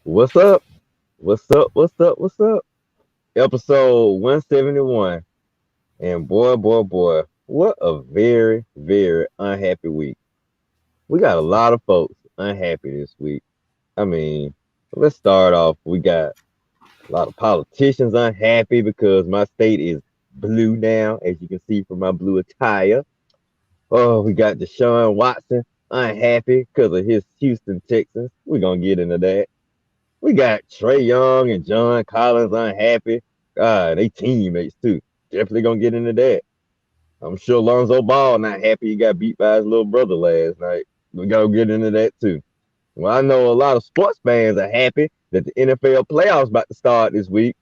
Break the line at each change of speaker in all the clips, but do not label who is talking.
What's up? What's up? What's up? What's up? Episode 171. And boy, what a very, very unhappy week. We got a lot of folks unhappy this week. I mean, let's start off. We got a lot of politicians unhappy because my state is blue now, as you can see from my blue attire. Oh, we got DeShaun Watson unhappy because of his Houston Texans. We're going to get into that. We got Trey Young and John Collins unhappy. God, they teammates too. Definitely gonna get into that. I'm sure Lonzo Ball not happy he got beat by his little brother last night. We gotta get into that too. Well, I know a lot of sports fans are happy that the NFL playoffs about to start this week.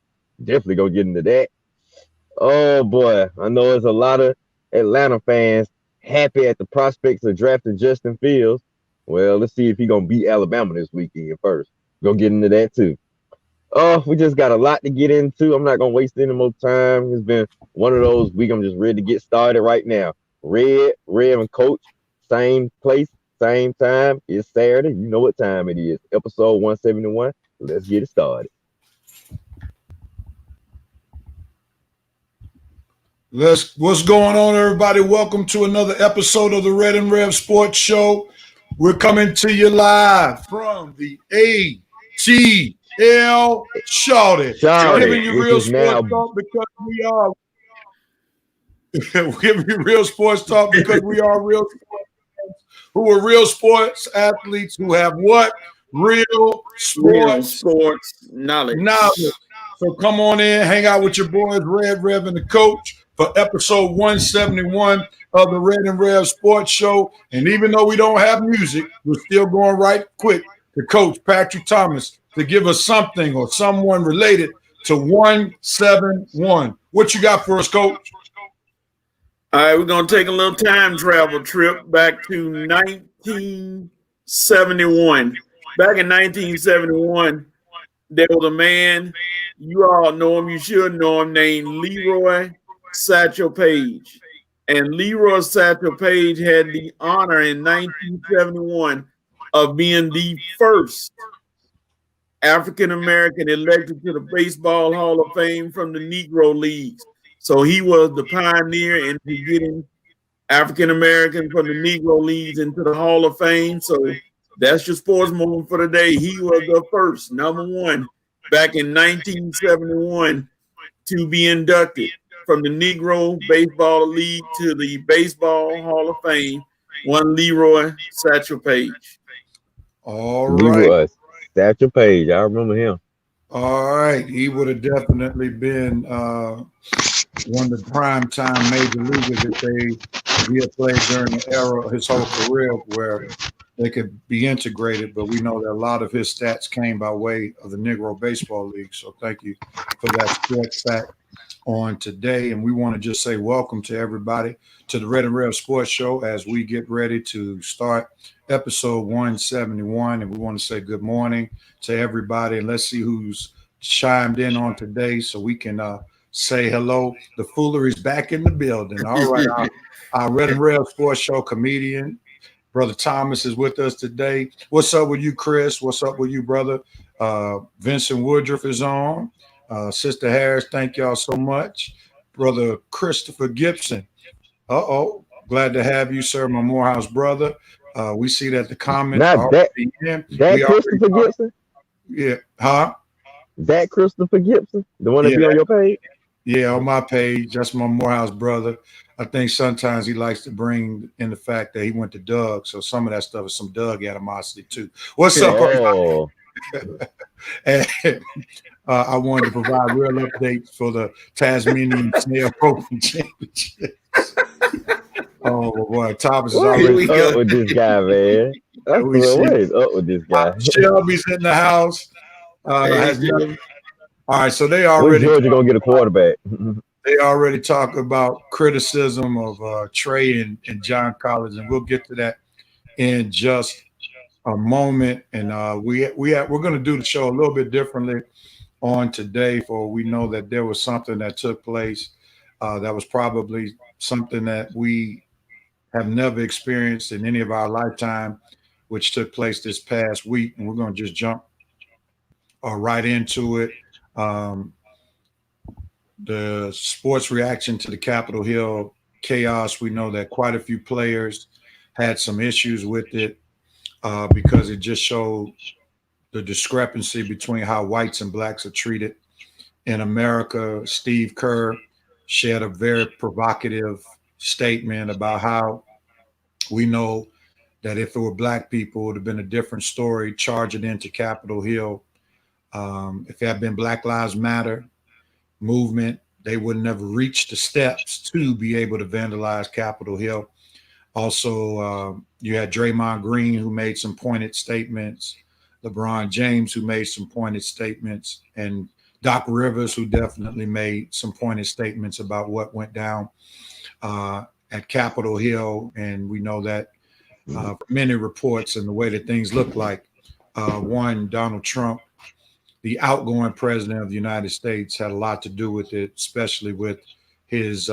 Definitely gonna get into that. Oh boy, I know there's a lot of Atlanta fans happy at the prospects of drafting Justin Fields. Well, let's see if he's gonna beat Alabama this weekend first. Go get into that too. Oh, we just got a lot to get into. I'm not gonna waste any more time. It's been one of those weeks. I'm just ready to get started right now. Red, and Coach, same place, same time. It's Saturday. You know what time it is. Episode 171. Let's get it started.
What's going on, everybody? Welcome to another episode of the Red and Rev Sports Show. We're coming to you live from the ATL Shouted. Giving you real sports talk because we are giving you real sports talk because we are real sports who are real sports athletes who have what? Real sports knowledge. So come on in, hang out with your boys, Red, Rev, and the Coach for episode 171 of the Red and Rev Sports Show. And even though we don't have music, we're still going right quick to Coach Patrick Thomas to give us something or someone related to 171. What you got for us, Coach?
All right, we're going to take a little time travel trip back to 1971. Back in 1971, there was a man, you all know him, you should know him, named Leroy Satchel Paige. And Leroy Satchel Paige had the honor in 1971 of being the first African-American elected to the Baseball Hall of Fame from the Negro Leagues. So he was the pioneer in getting African-Americans from the Negro Leagues into the Hall of Fame. So that's your sports moment for today. He was the first, number one, back in 1971 to be inducted from the Negro Baseball League to the Baseball Hall of Fame, one Leroy Satchel Paige.
All right.
Leroy Satchel Paige. I remember him.
All right. He would have definitely been one of the prime time major leaguers if he had played during the era of his whole career where they could be integrated, but we know that a lot of his stats came by way of the Negro Baseball League. So thank you for that sports fact on today. And we want to just say welcome to everybody to the Red and Rev Sports Show as we get ready to start episode 171. And we want to say good morning to everybody. And let's see who's chimed in on today so we can say hello. The foolery's back in the building. All right. Our Red and Rev Sports Show comedian, Brother Thomas, is with us today. What's up with you, Chris? What's up with you, brother? Vincent Woodruff is on. Sister Harris, thank y'all so much. Brother Christopher Gibson. Glad to have you, sir, my Morehouse brother. We see that the comments
Not
are
that Christopher Gibson?
Yeah. Huh?
That Christopher Gibson? The one that be on your page?
Yeah, on my page. That's my Morehouse brother. I think sometimes he likes to bring in the fact that he went to Doug. So some of that stuff is some Doug animosity too. What's up?
Oh.
And I wanted to provide real updates for the Tasmanian Snail Open Championships. Oh boy, Thomas is already
up with this guy, man. What is up with this guy?
Shelby's in the house. All right, so they already
Georgia gonna get a quarterback.
They already talk about criticism of Trey and John Collins, and we'll get to that in just a moment. And we're going to do the show a little bit differently on today, for we know that there was something that took place that was probably something that we have never experienced in any of our lifetime, which took place this past week. And we're going to just jump right into it. The sports reaction to the Capitol Hill chaos, we know that quite a few players had some issues with it because it just showed the discrepancy between how whites and blacks are treated in America. Steve Kerr shared a very provocative statement about how we know that if it were black people, it would have been a different story, charging into Capitol Hill. If it had been Black Lives Matter movement, they would never reach the steps to be able to vandalize Capitol Hill. Also, you had Draymond Green, who made some pointed statements, LeBron James, who made some pointed statements, and Doc Rivers, who definitely made some pointed statements about what went down at Capitol Hill. And we know that many reports and the way that things look like. One, Donald Trump, the outgoing president of the United States, had a lot to do with it, especially with his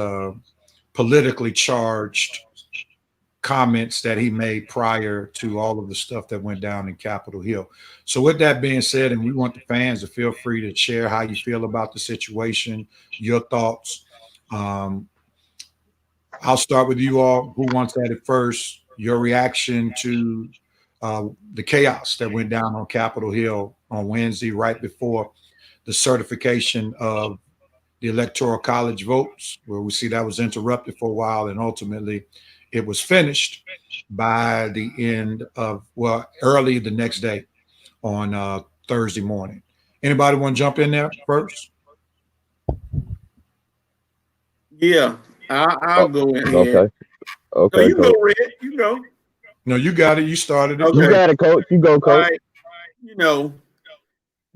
politically charged comments that he made prior to all of the stuff that went down in Capitol Hill. So with that being said, and we want the fans to feel free to share how you feel about the situation, your thoughts. I'll start with you all. Who wants at it first? Your reaction to the chaos that went down on Capitol Hill on Wednesday, right before the certification of the Electoral College votes, where we see that was interrupted for a while, and ultimately it was finished by the end of, well, early the next day on Thursday morning. Anybody want to jump in there first?
Yeah, I'll go ahead.
Okay. Okay.
No, you
Coach.
go, Red. You go.
No, you got it. You started it.
You
Okay.
got it, Coach. You go, Coach.
Right. You know,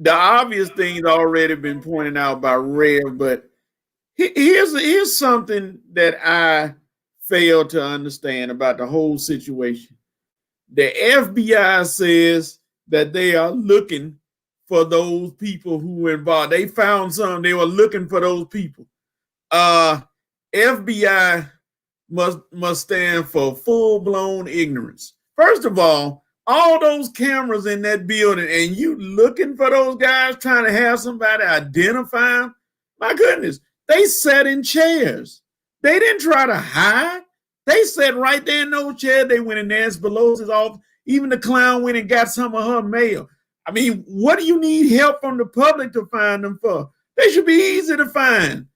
the obvious things already been pointed out by Rev, but here's something that I fail to understand about the whole situation. The FBI says that they are looking for those people who were involved. They found some. They were looking for those people. FBI must stand for full-blown ignorance. First of all those cameras in that building, and you looking for those guys, trying to have somebody identify them. My goodness, they sat in chairs. They didn't try to hide. They sat right there in those chairs. They went in Nancy Pelosi's office. Even the clown went and got some of her mail. I mean, what do you need help from the public to find them for? They should be easy to find.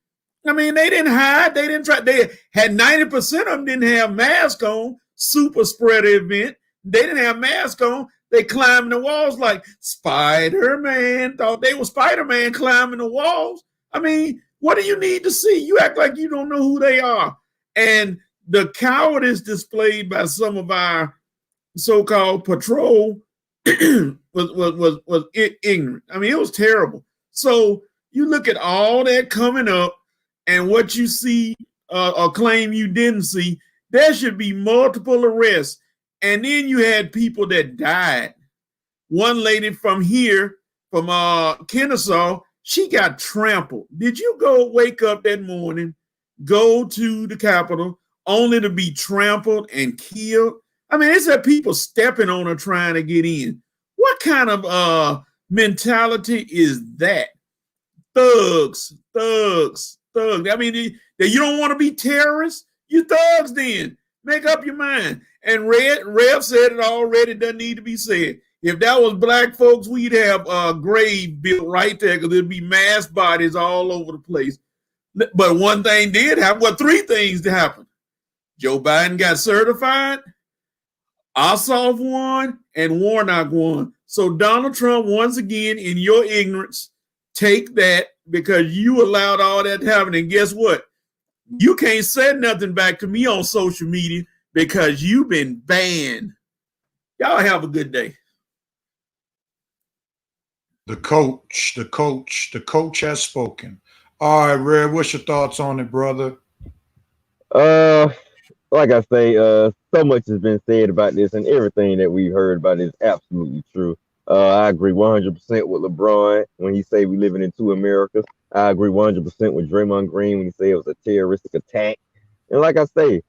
I mean, they didn't hide. They didn't try. They had 90% of them didn't have masks on. Super spreader event. They didn't have masks on. They climbed the walls like Spider-Man. Thought they were Spider-Man climbing the walls. I mean, what do you need to see? You act like you don't know who they are. And the cowardice displayed by some of our so-called patrol was ignorant. I mean, it was terrible. So you look at all that coming up, and what you see or claim you didn't see, there should be multiple arrests. And then you had people that died. One lady from here, from Kennesaw, she got trampled. Did you go wake up that morning, go to the Capitol, only to be trampled and killed? I mean, it's that people stepping on her trying to get in. What kind of mentality is that? Thugs. I mean, you don't want to be terrorists? You thugs then. Make up your mind. And Rev said it already, doesn't need to be said. If that was black folks, we'd have a grave built right there because there'd be mass bodies all over the place. But one thing did happen. Well, three things did happen. Joe Biden got certified, Ossoff won, and Warnock won. So Donald Trump, once again, in your ignorance, take that because you allowed all that to happen. And guess what? You can't say nothing back to me on social media because you've been banned. Y'all have a good day.
The coach has spoken. All right, Red, what's your thoughts on it, brother?
Like I say, so much has been said about this, and everything that we've heard about is absolutely true. I agree 100% with LeBron when he say we living in two Americas. I agree 100% with Draymond Green when he say it was a terroristic attack. And like I say,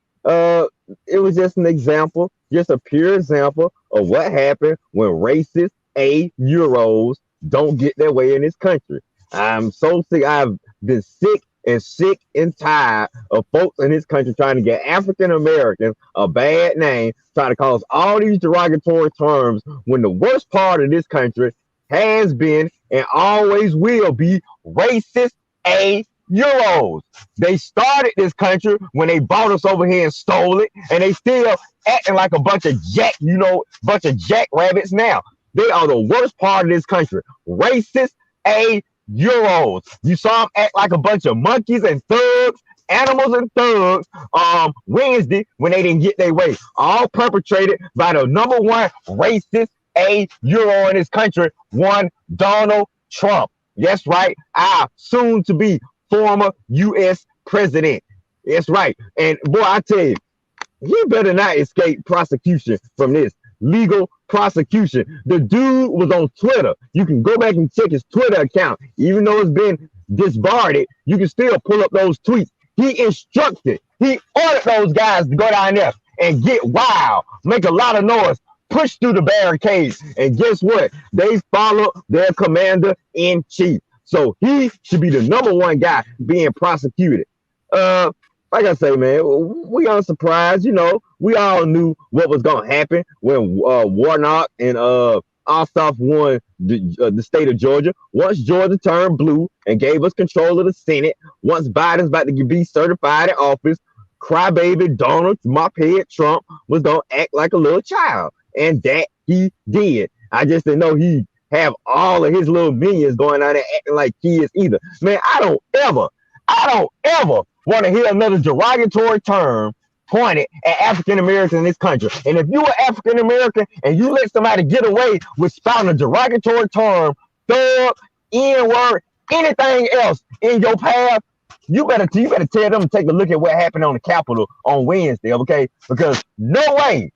it was just an example, just a pure example of what happened when racist Euros don't get their way in this country. I'm so sick. I've been sick and tired of folks in this country trying to get African Americans a bad name, trying to cause all these derogatory terms when the worst part of this country has been and always will be racist a Euros. They started this country when they brought us over here and stole it, and they still acting like a bunch of jackrabbits now. They are the worst part of this country. Racist a Euros. You saw them act like a bunch of monkeys and thugs, animals and thugs, Wednesday when they didn't get their way. All perpetrated by the number one racist a Euro in this country, one Donald Trump. That's right, our soon to be former U.S. president. That's right. And boy, I tell you, he better not escape prosecution from this. Legal prosecution. The dude was on Twitter. You can go back and check his Twitter account. Even though it's been disbarred, you can still pull up those tweets. He ordered those guys to go down there and get wild, make a lot of noise, push through the barricades. And guess what? They follow their commander in chief. So he should be the number one guy being prosecuted. Like I say, man, we aren't surprised. You know, we all knew what was going to happen when Warnock and Ossoff won the state of Georgia. Once Georgia turned blue and gave us control of the Senate, once Biden's about to be certified in office, crybaby Donald Mophead Trump was going to act like a little child. And that he did. I just didn't know he'd have all of his little minions going out there acting like kids either. Man, I don't ever want to hear another derogatory term pointed at African Americans in this country. And if you are African American and you let somebody get away with spouting a derogatory term, thug, N-word, anything else in your path, you better tell them to take a look at what happened on the Capitol on Wednesday, okay? Because no way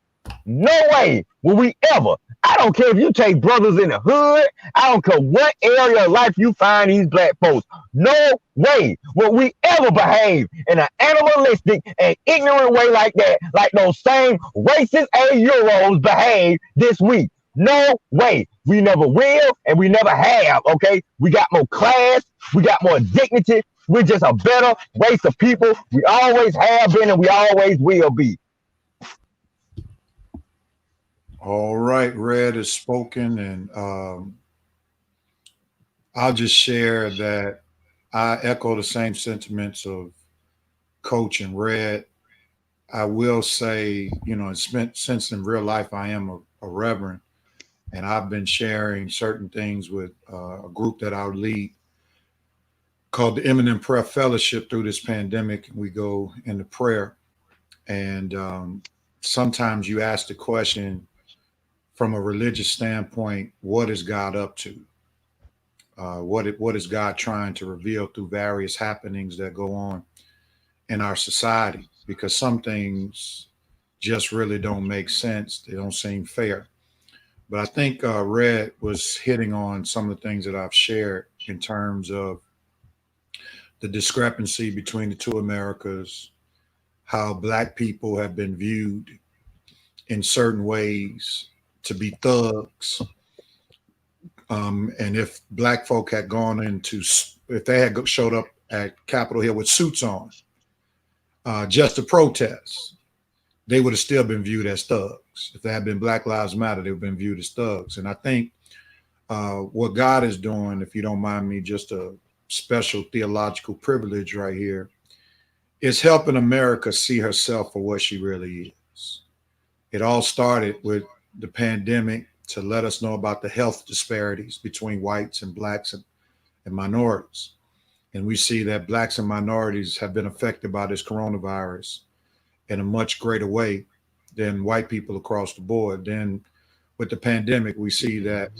will we ever. I don't care if you take brothers in the hood. I don't care what area of life you find these black folks. No way will we ever behave in an animalistic and ignorant way like that, like those same racist A-Euros behave this week. No way. We never will and we never have, okay? We got more class. We got more dignity. We're just a better race of people. We always have been and we always will be.
All right, Red has spoken, and I'll just share that I echo the same sentiments of Coach and Red. I will say, you know, since in real life I am a reverend, and I've been sharing certain things with a group that I lead called the Imminent Prayer Fellowship through this pandemic. We go into prayer, and sometimes you ask the question, from a religious standpoint, what is God up to? What is God trying to reveal through various happenings that go on in our society? Because some things just really don't make sense. They don't seem fair. But I think Red was hitting on some of the things that I've shared in terms of the discrepancy between the two Americas, how Black people have been viewed in certain ways to be thugs. And if Black folk had if they had showed up at Capitol Hill with suits on, just to protest, they would have still been viewed as thugs. If there had been Black Lives Matter, they would have been viewed as thugs. And I think what God is doing, if you don't mind me, just a special theological privilege right here, is helping America see herself for what she really is. It all started with the pandemic to let us know about the health disparities between whites and Blacks and minorities. And we see that Blacks and minorities have been affected by this coronavirus in a much greater way than white people across the board. Then with the pandemic, we see that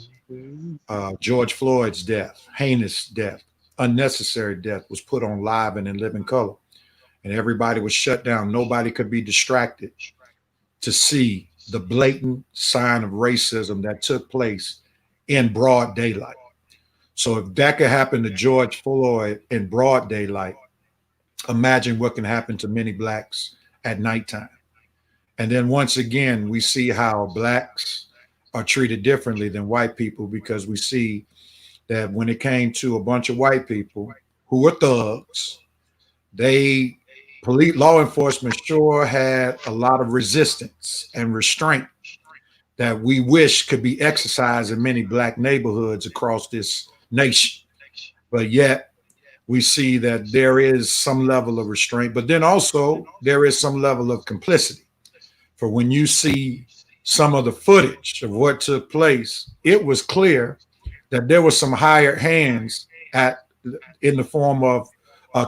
George Floyd's death, heinous death, unnecessary death, was put on live and in living color. And everybody was shut down. Nobody could be distracted to see the blatant sign of racism that took place in broad daylight. So if that could happen to George Floyd in broad daylight, imagine what can happen to many Blacks at nighttime. And then once again, we see how Blacks are treated differently than white people, because we see that when it came to a bunch of white people who were thugs, police law enforcement sure had a lot of resistance and restraint that we wish could be exercised in many black neighborhoods across this nation. But yet we see that there is some level of restraint, but then also there is some level of complicity. For when you see some of the footage of what took place, it was clear that there were some hired hands in the form of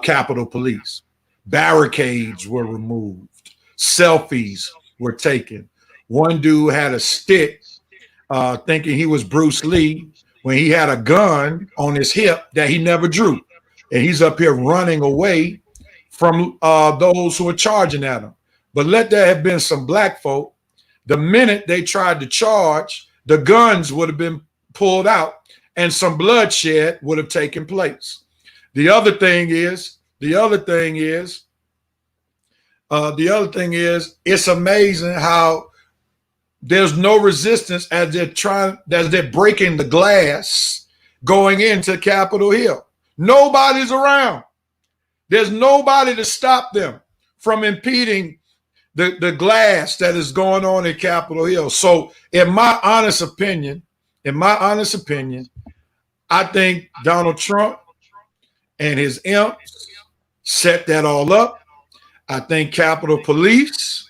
Capitol Police. Barricades were removed, selfies were taken. One dude had a stick thinking he was Bruce Lee when he had a gun on his hip that he never drew. And he's up here running away from those who are charging at him. But let there have been some black folk, the minute they tried to charge, the guns would have been pulled out and some bloodshed would have taken place. The other thing is, it's amazing how there's no resistance as they're breaking the glass going into Capitol Hill. Nobody's around. There's nobody to stop them from impeding the glass that is going on in Capitol Hill. So in my honest opinion, I think Donald Trump and his imps set that all up. I think Capitol Police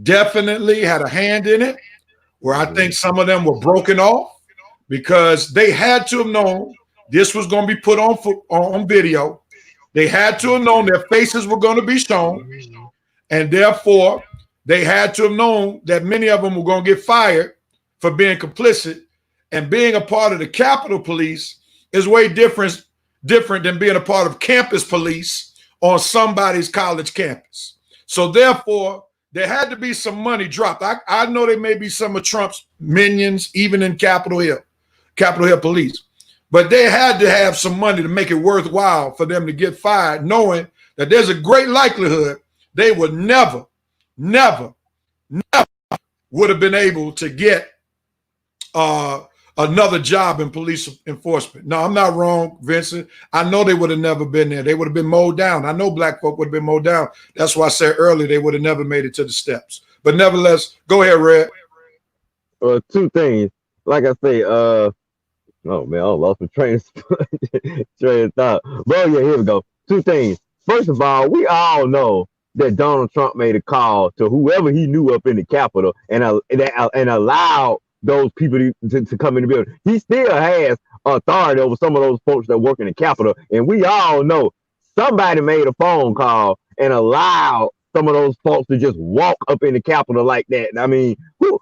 definitely had a hand in it, where I think some of them were broken off because they had to have known this was going to be put on video. They had to have known their faces were going to be shown, and therefore they had to have known that many of them were going to get fired for being complicit. And being a part of the Capitol Police is way different than being a part of campus police on somebody's college campus. So therefore, there had to be some money dropped. I know there may be some of Trump's minions, even in Capitol Hill Police. But they had to have some money to make it worthwhile for them to get fired, knowing that there's a great likelihood they would never would have been able to get another job in police enforcement. No, I'm not wrong, Vincent. I know they would have never been there. They would have been mowed down. I know black folk would have been mowed down. That's why I said earlier they would have never made it to the steps. But nevertheless, go ahead, Red.
Two things. Like I say, oh man, I lost my train of thought. But yeah, here we go. Two things. First of all, we all know that Donald Trump made a call to whoever he knew up in the Capitol and allowed those people to come in the building. He still has authority over some of those folks that work in the Capitol. And we all know somebody made a phone call and allowed some of those folks to just walk up in the Capitol like that. I mean, who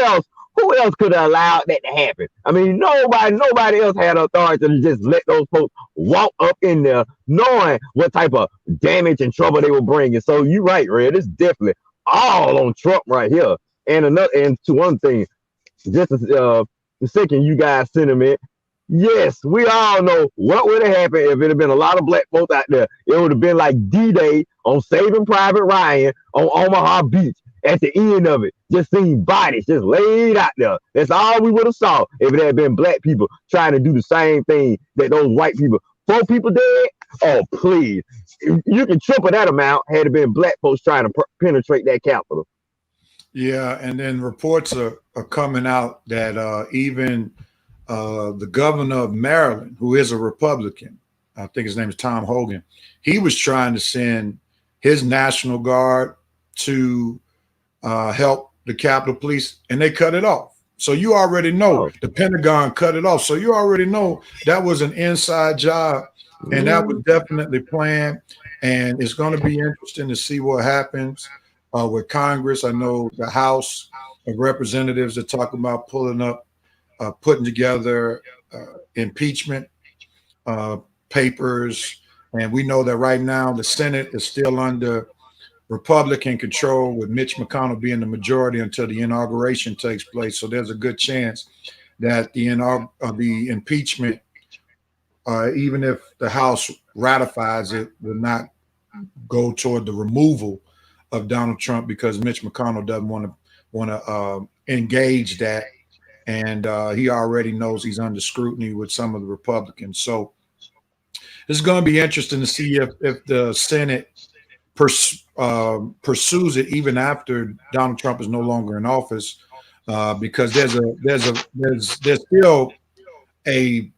else could have allowed that to happen? I mean, nobody else had authority to just let those folks walk up in there knowing what type of damage and trouble they were bringing. So you're right, Red. It's definitely all on Trump right here. And to one thing, just the second you guys sentiment, yes, we all know what would have happened if it had been a lot of black folks out there. It would have been like D-Day on Saving Private Ryan on Omaha Beach. At the end of it, just seeing bodies just laid out there. That's all we would have saw if it had been black people trying to do the same thing that those white people. 4 people dead? Oh, please. You can triple that amount had it been black folks trying to penetrate that Capitol.
Yeah, and then reports are coming out that even the governor of Maryland, who is a Republican, I think his name is Tom Hogan, he was trying to send his National Guard to help the Capitol Police, and they cut it off. So you already know the Pentagon cut it off. So you already know that was an inside job, and that was definitely planned. And it's going to be interesting to see what happens with Congress. I know the House of Representatives are talking about putting together impeachment papers. And we know that right now the Senate is still under Republican control, with Mitch McConnell being the majority until the inauguration takes place. So there's a good chance that the impeachment, even if the House ratifies it, will not go toward the removal of Donald Trump, because Mitch McConnell doesn't want to engage that and he already knows he's under scrutiny with some of the Republicans. So it's going to be interesting to see if the Senate pursues it even after Donald Trump is no longer in office, because there's still a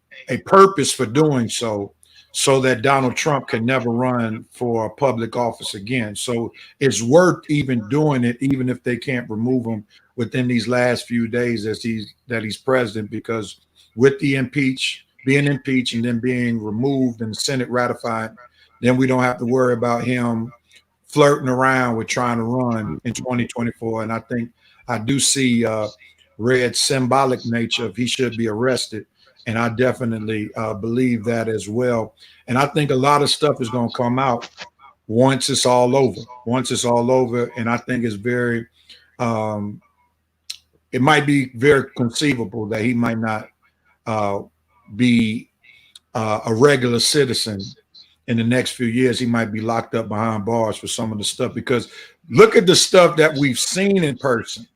purpose for doing so, so that Donald Trump can never run for public office again. So it's worth even doing it, even if they can't remove him within these last few days that he's president, because with the being impeached and then being removed and the Senate ratified, then we don't have to worry about him flirting around with trying to run in 2024. And I do see Red's symbolic nature if he should be arrested. And I definitely believe that as well. And I think a lot of stuff is going to come out once it's all over. Once it's all over, and I think it's it might be very conceivable that he might not be a regular citizen in the next few years. He might be locked up behind bars for some of the stuff, because look at the stuff that we've seen in person.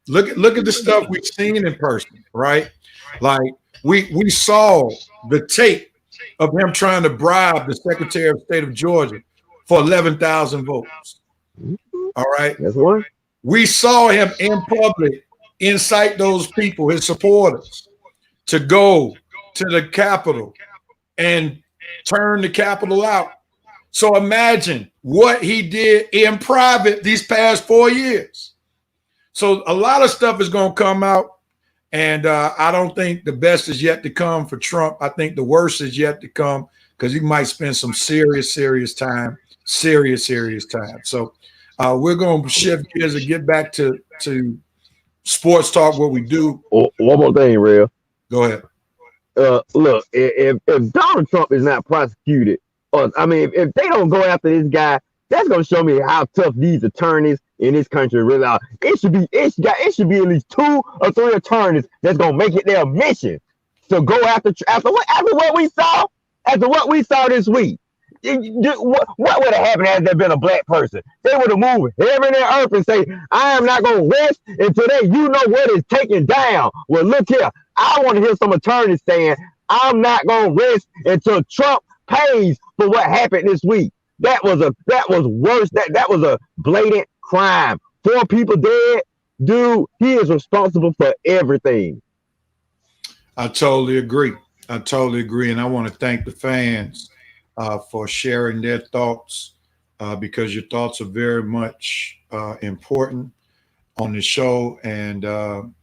Look at the stuff we've seen in person, right? Like we saw the tape of him trying to bribe the Secretary of State of Georgia for 11,000 votes. All right.
That's one.
We saw him in public incite those people, his supporters, to go to the Capitol and turn the Capitol out. So imagine what he did in private these past 4 years. So a lot of stuff is going to come out. And I don't think the best is yet to come for Trump. I think the worst is yet to come, because he might spend some serious time. So we're going to shift gears and get back to sports talk, what we do.
One more thing, Real.
Go ahead.
Look, if Donald Trump is not prosecuted, or I mean, if they don't go after this guy, that's going to show me how tough these attorneys in this country really are. It should be at least 2 or 3 attorneys that's going to make it their mission to go after what we saw this week. What would have happened had there been a black person? They would have moved heaven and earth and say, I am not going to rest until what is taken down. Well, look here. I want to hear some attorneys saying, I'm not going to rest until Trump pays for what happened this week. That was worse. That was a blatant crime. 4 people dead. Dude, he is responsible for everything.
I totally agree. And I want to thank the fans for sharing their thoughts, because your thoughts are very much important on the show. And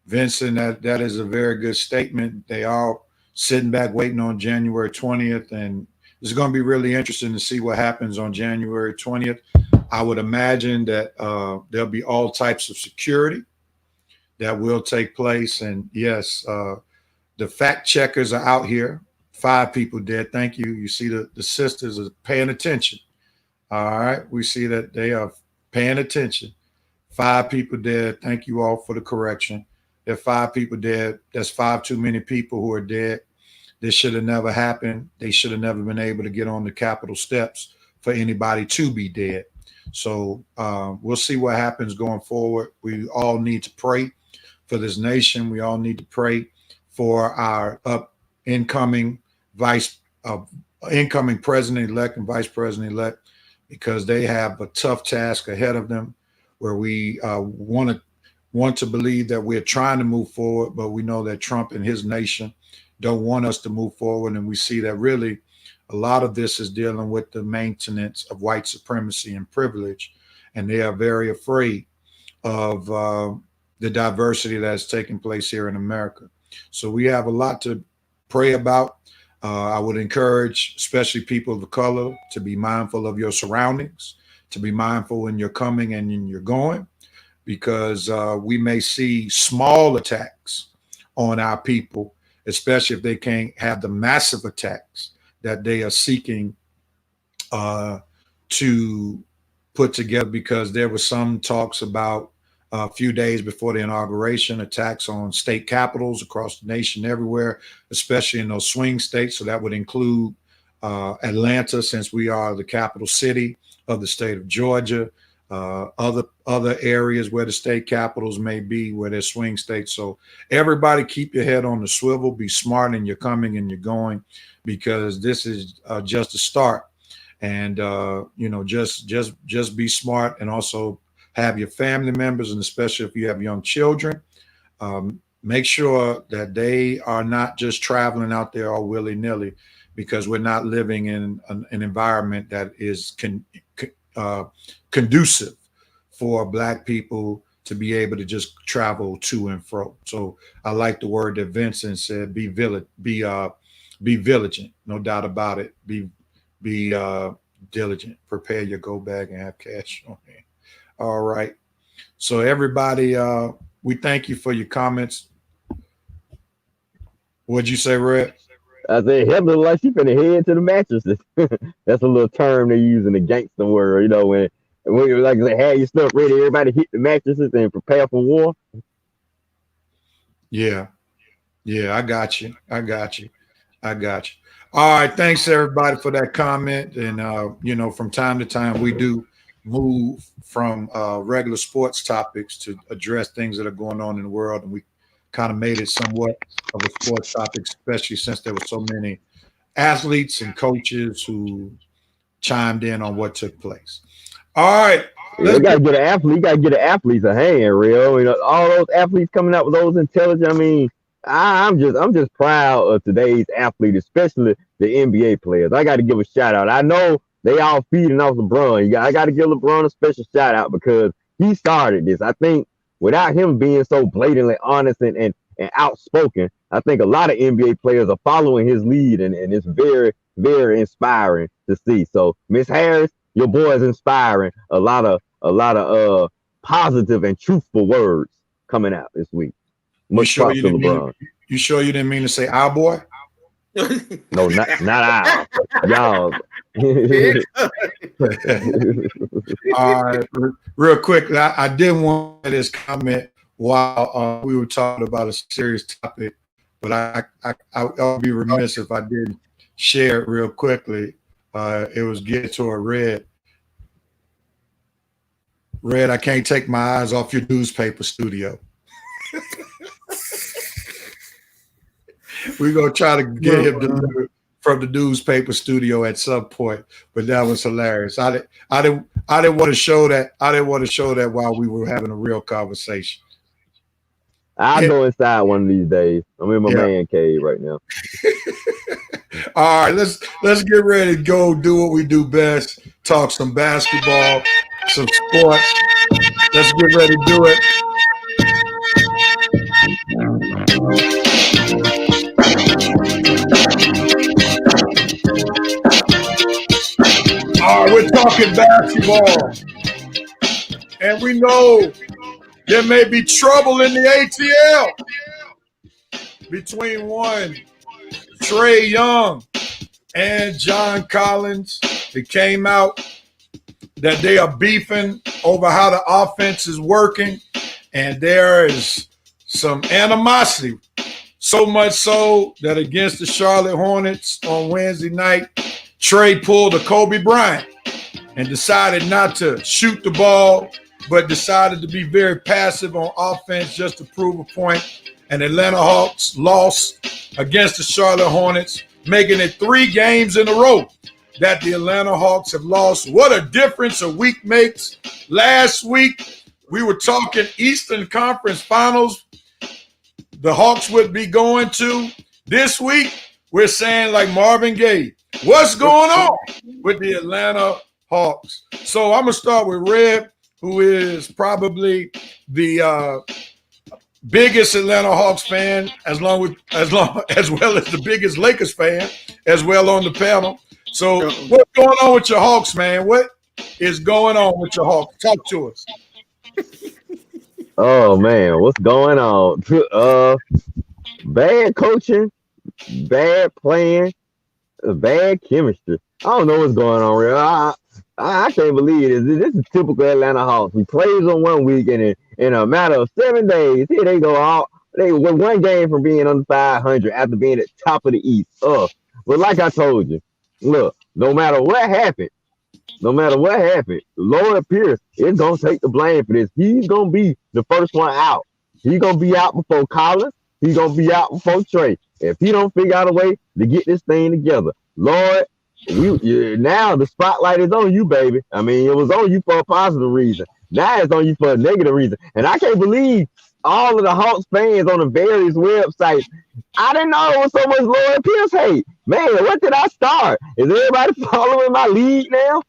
Vincent, that is a very good statement. They are sitting back waiting on January 20th, and it's going to be really interesting to see what happens on January 20th. I would imagine that there'll be all types of security that will take place. And yes, the fact checkers are out here. 5 people dead. Thank you. You see the sisters are paying attention. All right. We see that they are paying attention. 5 people dead. Thank you all for the correction. There are 5 people dead. That's 5 too many people who are dead. This should have never happened. They should have never been able to get on the Capitol steps for anybody to be dead. So we'll see what happens going forward. We all need to pray for this nation. We all need to pray for our incoming president-elect and vice president-elect, because they have a tough task ahead of them, where we want to believe that we're trying to move forward, but we know that Trump and his nation don't want us to move forward. And we see that really a lot of this is dealing with the maintenance of white supremacy and privilege. And they are very afraid of the diversity that's taking place here in America. So we have a lot to pray about. I would encourage, especially people of color, to be mindful of your surroundings, to be mindful when you're coming and when you're going, because we may see small attacks on our people, especially if they can't have the massive attacks that they are seeking to put together. Because there were some talks about a few days before the inauguration, attacks on state capitals across the nation, everywhere, especially in those swing states. So that would include Atlanta, since we are the capital city of the state of Georgia. other areas where the state capitals may be, where they're swing states. So everybody keep your head on the swivel, be smart in your coming and your going, because this is just a start. And just be smart, and also have your family members, and especially if you have young children, make sure that they are not just traveling out there all willy-nilly, because we're not living in an environment that is conducive for Black people to be able to just travel to and fro. So I like the word that Vincent said: be vigilant, no doubt about it. Be diligent. Prepare your go bag and have cash on hand. All right. So everybody, we thank you for your comments. What'd you say, Red?
I said, "Hell, look like she finna head to the mattresses." That's a little term they use in the gangster world, when you like they have your stuff ready, everybody hit the mattresses and prepare for war.
Yeah, I got you. All right, thanks everybody for that comment. And from time to time we do move from regular sports topics to address things that are going on in the world, and we kind of made it somewhat of a sports topic, especially since there were so many athletes and coaches who chimed in on what took place. All right.
You gotta get an athlete. You gotta get an athletes a hand, real. All those athletes coming out with those intelligent. I mean, I'm just proud of today's athlete, especially the NBA players. I got to give a shout out. I know they all feeding off LeBron. I got to give LeBron a special shout out, because he started this. I think without him being so blatantly honest and outspoken, I think a lot of NBA players are following his lead, and it's very, very inspiring to see. So, Miss Harris, your boy is inspiring a lot of positive and truthful words coming out this week. Much props to LeBron.
You sure you didn't mean to say our boy?
No, not ours. Y'all.
All right, real quick, I did want this comment while we were talking about a serious topic, but I'll be remiss if I didn't share it real quickly. It was geared toward Red. Red, I can't take my eyes off your newspaper studio. We're gonna try to get him delivered from the newspaper studio at some point, but that was hilarious. I didn't want to show that. I didn't want to show that while we were having a real conversation.
I'll go inside one of these days. I'm in my man cave right now.
All right, let's get ready to go do what we do best. Talk some basketball, some sports. Let's get ready to do it. All right, we're talking basketball, and we know there may be trouble in the ATL between one Trae Young and John Collins. It came out that they are beefing over how the offense is working, and there is some animosity. So much so that against the Charlotte Hornets on Wednesday night, Trae pulled a Kobe Bryant and decided not to shoot the ball, but decided to be very passive on offense just to prove a point. And Atlanta Hawks lost against the Charlotte Hornets, making it 3 games in a row that the Atlanta Hawks have lost. What a difference a week makes. Last week, we were talking Eastern Conference Finals the Hawks would be going to. This week, we're saying, like Marvin Gaye, what's going on with the Atlanta Hawks? So I'm going to start with Red, who is probably the biggest Atlanta Hawks fan, as well as the biggest Lakers fan as well on the panel. So what's going on with your Hawks, man? What is going on with your Hawks? Talk to us.
Oh man, what's going on? Bad coaching, bad playing, bad chemistry. I don't know what's going on real. I can't believe it. This is typical Atlanta Hawks. We plays on one week, and in a matter of 7 days, here they go out. They were 1 game from being under 500 after being at top of the East. But like I told you, look, no matter what happened, No matter what happened, Lloyd Pierce is gonna take the blame for this. He's gonna be the first one out. He's gonna be out before Collins. He's gonna be out before Trey. If he don't figure out a way to get this thing together, Lord, now the spotlight is on you, baby. I mean, it was on you for a positive reason. Now it's on you for a negative reason. And I can't believe all of the Hawks fans on the various websites. I didn't know it was so much Lloyd Pierce hate. Man, what did I start? Is everybody following my lead now?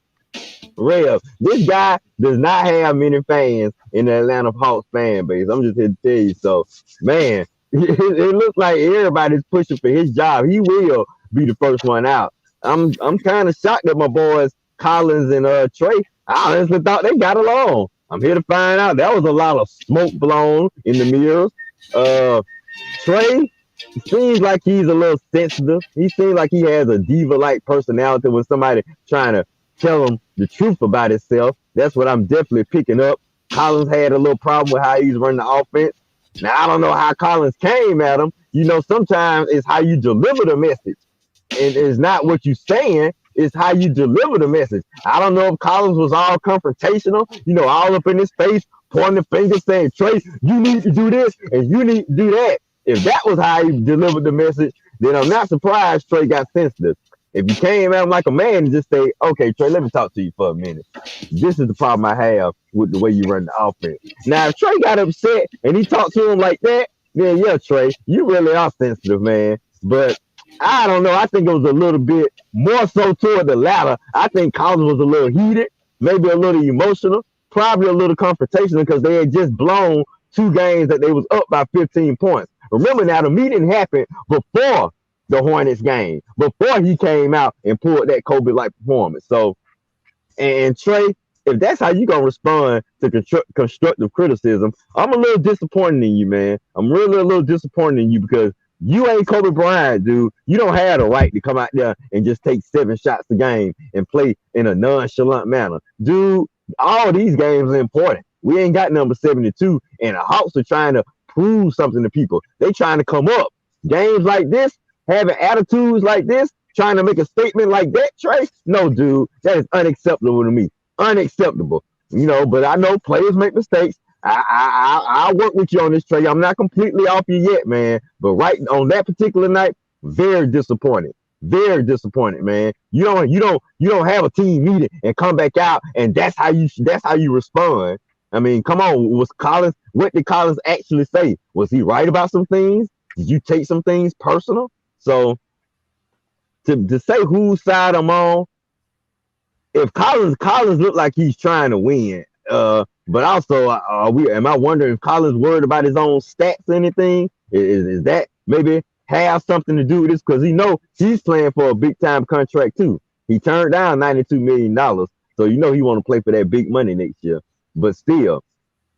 Rev, this guy does not have many fans in the Atlanta Hawks fan base. I'm just here to tell you. So, man, it looks like everybody's pushing for his job. He will be the first one out. I'm kind of shocked that my boys Collins and Trey. I honestly thought they got along. I'm here to find out. That was a lot of smoke blown in the mirrors. Trey seems like he's a little sensitive. He seems like he has a diva-like personality when somebody trying to tell him the truth about himself. That's what I'm definitely picking up. Collins had a little problem with how he's running the offense. Now, I don't know how Collins came at him. You know, sometimes it's how you deliver the message. And it's not what you're saying, it's how you deliver the message. I don't know if Collins was all confrontational, you know, all up in his face, pointing the finger, saying, Trey, you need to do this and you need to do that. If that was how he delivered the message, then I'm not surprised Trey got sensitive. If you came at him like a man and just say, okay, Trey, let me talk to you for a minute. This is the problem I have with the way you run the offense. Now, if Trey got upset and he talked to him like that, then yeah, Trey, you really are sensitive, man. But I don't know. I think it was a little bit more so toward the latter. I think Collins was a little heated, maybe a little emotional, probably a little confrontational because they had just blown 2 games that they was up by 15 points. Remember now, the meeting happened before the Hornets game, before he came out and pulled that Kobe-like performance. So, and Trey, if that's how you gonna respond to constructive criticism, I'm a little disappointed in you, man. I'm really a little disappointed in you because you ain't Kobe Bryant, dude. You don't have the right to come out there and just take 7 shots a game and play in a nonchalant manner. Dude, all these games are important. We ain't got number 72, and the Hawks are trying to prove something to people. They trying to come up. Games like this, having attitudes like this, trying to make a statement like that, Trey? No, dude, that is unacceptable to me. Unacceptable. You know, but I know players make mistakes. I'll work with you on this, Trey. I'm not completely off you yet, man. But right on that particular night, very disappointed. Very disappointed, man. You don't have a team meeting and come back out and that's how you respond. I mean, come on, what did Collins actually say? Was he right about some things? Did you take some things personal? So to say whose side I'm on, if Collins looked like he's trying to win, but also am I wondering if Collins worried about his own stats or anything? Is that maybe have something to do with this? Because he know he's playing for a big time contract too. He turned down $92 million, so you know he want to play for that big money next year. But still,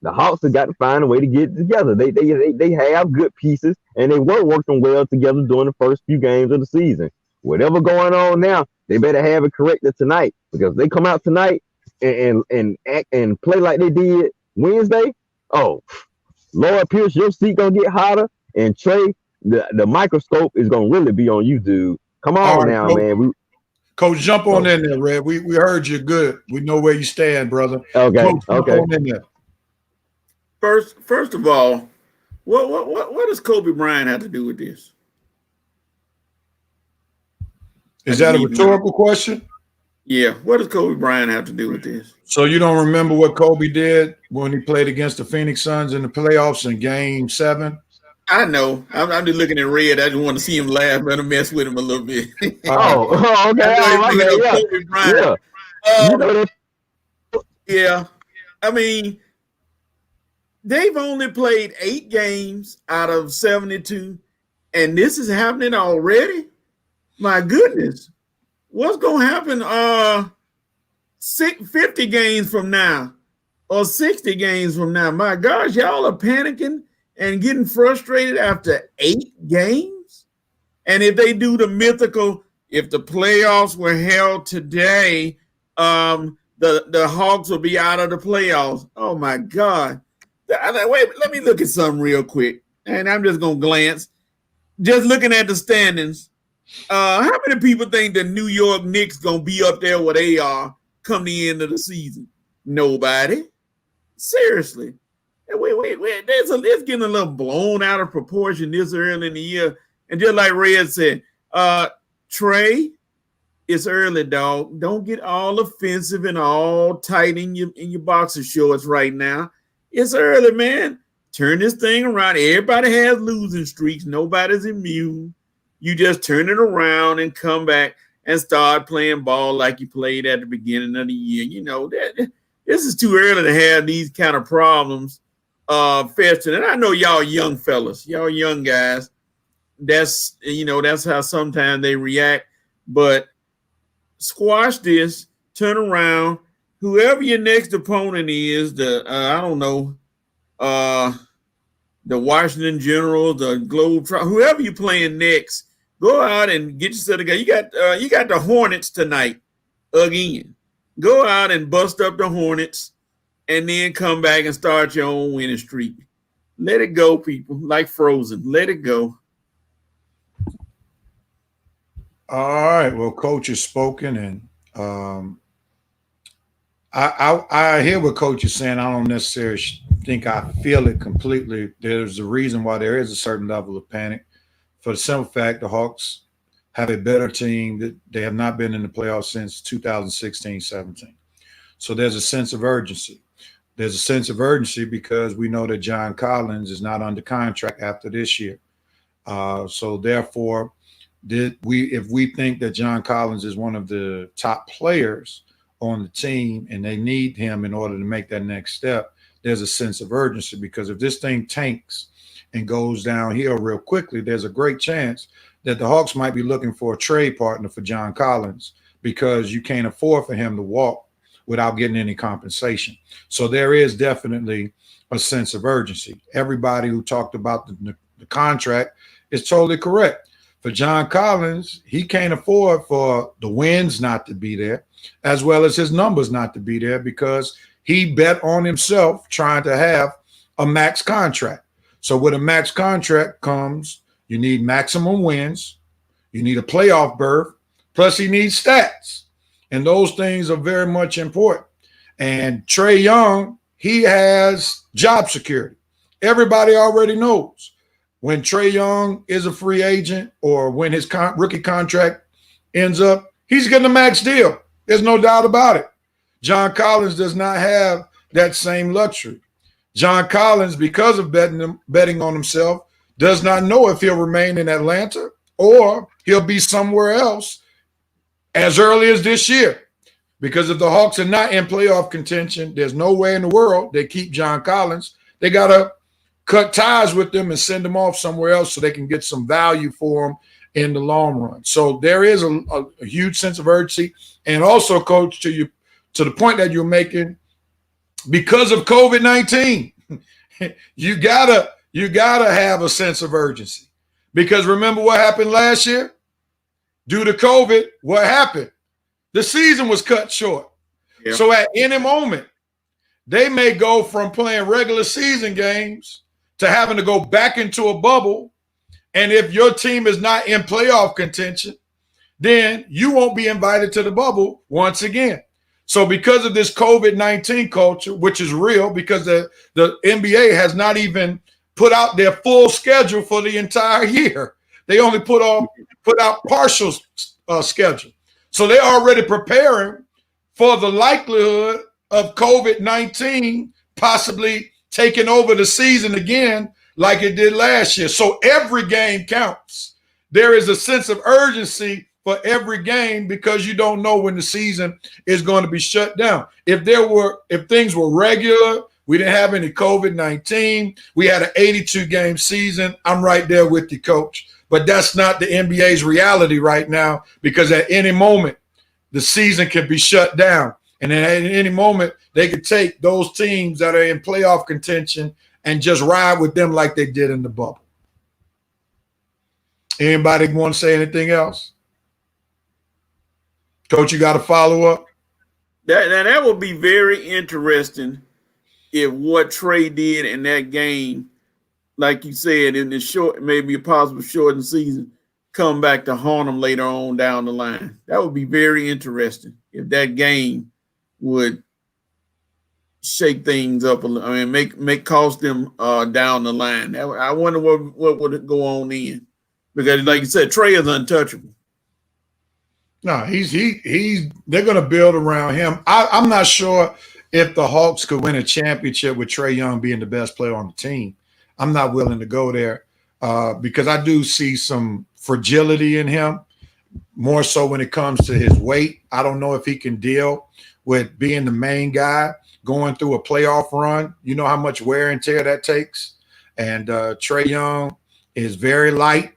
the Hawks have got to find a way to get it together. They have good pieces, and they were working well together during the first few games of the season. Whatever going on now, they better have it corrected tonight because they come out tonight and act and play like they did Wednesday. Oh, Lloyd Pierce, your seat gonna get hotter, and Trey, the microscope is gonna really be on you, dude. Come on right, now, man.
Coach, jump on in there, Red. We heard you good. We know where you stand, brother.
Okay.
Coach, jump on in there.
First of all, what does Kobe Bryant have to do with this?
Is that a rhetorical question?
Yeah. What does Kobe Bryant have to do with this?
So you don't remember what Kobe did when he played against the Phoenix Suns in the playoffs in Game 7?
I know. I'm just looking at Red. I just want to see him laugh and mess with him a little bit.
Okay. Kobe Bryant.
Yeah. I mean, they've only played 8 games out of 72, and this is happening already? My goodness. What's going to happen 50 games from now or 60 games from now? My gosh, y'all are panicking and getting frustrated after 8 games? And if they do the mythical, if the playoffs were held today, the Hawks will be out of the playoffs. Oh, my God. Wait, let me look at something real quick. And I'm just going to glance. Just looking at the standings, how many people think the New York Knicks going to be up there where they are come the end of the season? Nobody. Seriously. It's getting a little blown out of proportion this early in the year. And just like Red said, Trey, it's early, dog. Don't get all offensive and all tight in your boxer shorts right now. It's early, man. Turn this thing around. Everybody has losing streaks. Nobody's immune. You just turn it around and come back and start playing ball like you played at the beginning of the year. You know, this is too early to have these kind of problems festering. And I know y'all young fellas, y'all young guys, that's how sometimes they react. But squash this, turn around. Whoever your next opponent is, the Washington Generals, the Globe, whoever you're playing next, go out and get yourself together. You got the Hornets tonight again. Go out and bust up the Hornets and then come back and start your own winning streak. Let it go, people. Like Frozen. Let it go.
All right. Well, Coach has spoken, and I hear what Coach is saying. I don't necessarily think I feel it completely. There's a reason why there is a certain level of panic. For the simple fact, the Hawks have a better team. That they have not been in the playoffs since 2016-17. So there's a sense of urgency. There's a sense of urgency because we know that John Collins is not under contract after this year. So therefore, if we think that John Collins is one of the top players on the team and they need him in order to make that next step, there's a sense of urgency because if this thing tanks and goes downhill real quickly, there's a great chance that the Hawks might be looking for a trade partner for John Collins because you can't afford for him to walk without getting any compensation. So there is definitely a sense of urgency. Everybody who talked about the contract is totally correct. For John Collins, he can't afford for the wins not to be there, as well as his numbers not to be there because he bet on himself trying to have a max contract. So with a max contract comes, you need maximum wins, you need a playoff berth, plus he needs stats. And those things are very much important. And Trae Young, he has job security. Everybody already knows when Trae Young is a free agent or when his rookie contract ends up, he's getting a max deal. There's no doubt about it. John Collins does not have that same luxury. John Collins, because of betting on himself, does not know if he'll remain in Atlanta or he'll be somewhere else as early as this year. Because if the Hawks are not in playoff contention, there's no way in the world they keep John Collins. They got to cut ties with them and send them off somewhere else so they can get some value for them in the long run. So there is a huge sense of urgency. And also, Coach, to the point that you're making, because of COVID-19, you gotta have a sense of urgency. Because remember what happened last year? Due to COVID, what happened? The season was cut short. Yeah. So at any moment, they may go from playing regular season games to having to go back into a bubble. And if your team is not in playoff contention, then you won't be invited to the bubble once again. So because of this COVID-19 culture, which is real because the NBA has not even put out their full schedule for the entire year. They only put out partial schedule. So they're already preparing for the likelihood of COVID-19 possibly taking over the season again like it did last year. So every game counts. There is a sense of urgency for every game because you don't know when the season is going to be shut down. If things were regular, we didn't have any COVID-19, we had an 82-game season, I'm right there with you, Coach. But that's not the NBA's reality right now because at any moment, the season can be shut down. And then at any moment, they could take those teams that are in playoff contention and just ride with them like they did in the bubble. Anybody want to say anything else? Coach, you got to follow up?
That would be very interesting if what Trey did in that game, like you said, in the short, maybe a possible shortened season, come back to haunt them later on down the line. That would be very interesting if that game would shake things up a little. I mean, make cost them down the line. I wonder what would go on in, because like you said, Trey is untouchable.
No, they're going to build around him. I'm not sure if the Hawks could win a championship with Trae Young being the best player on the team. I'm not willing to go there because I do see some fragility in him, more so when it comes to his weight. I don't know if he can deal with being the main guy going through a playoff run. You know how much wear and tear that takes. And Trae Young is very light.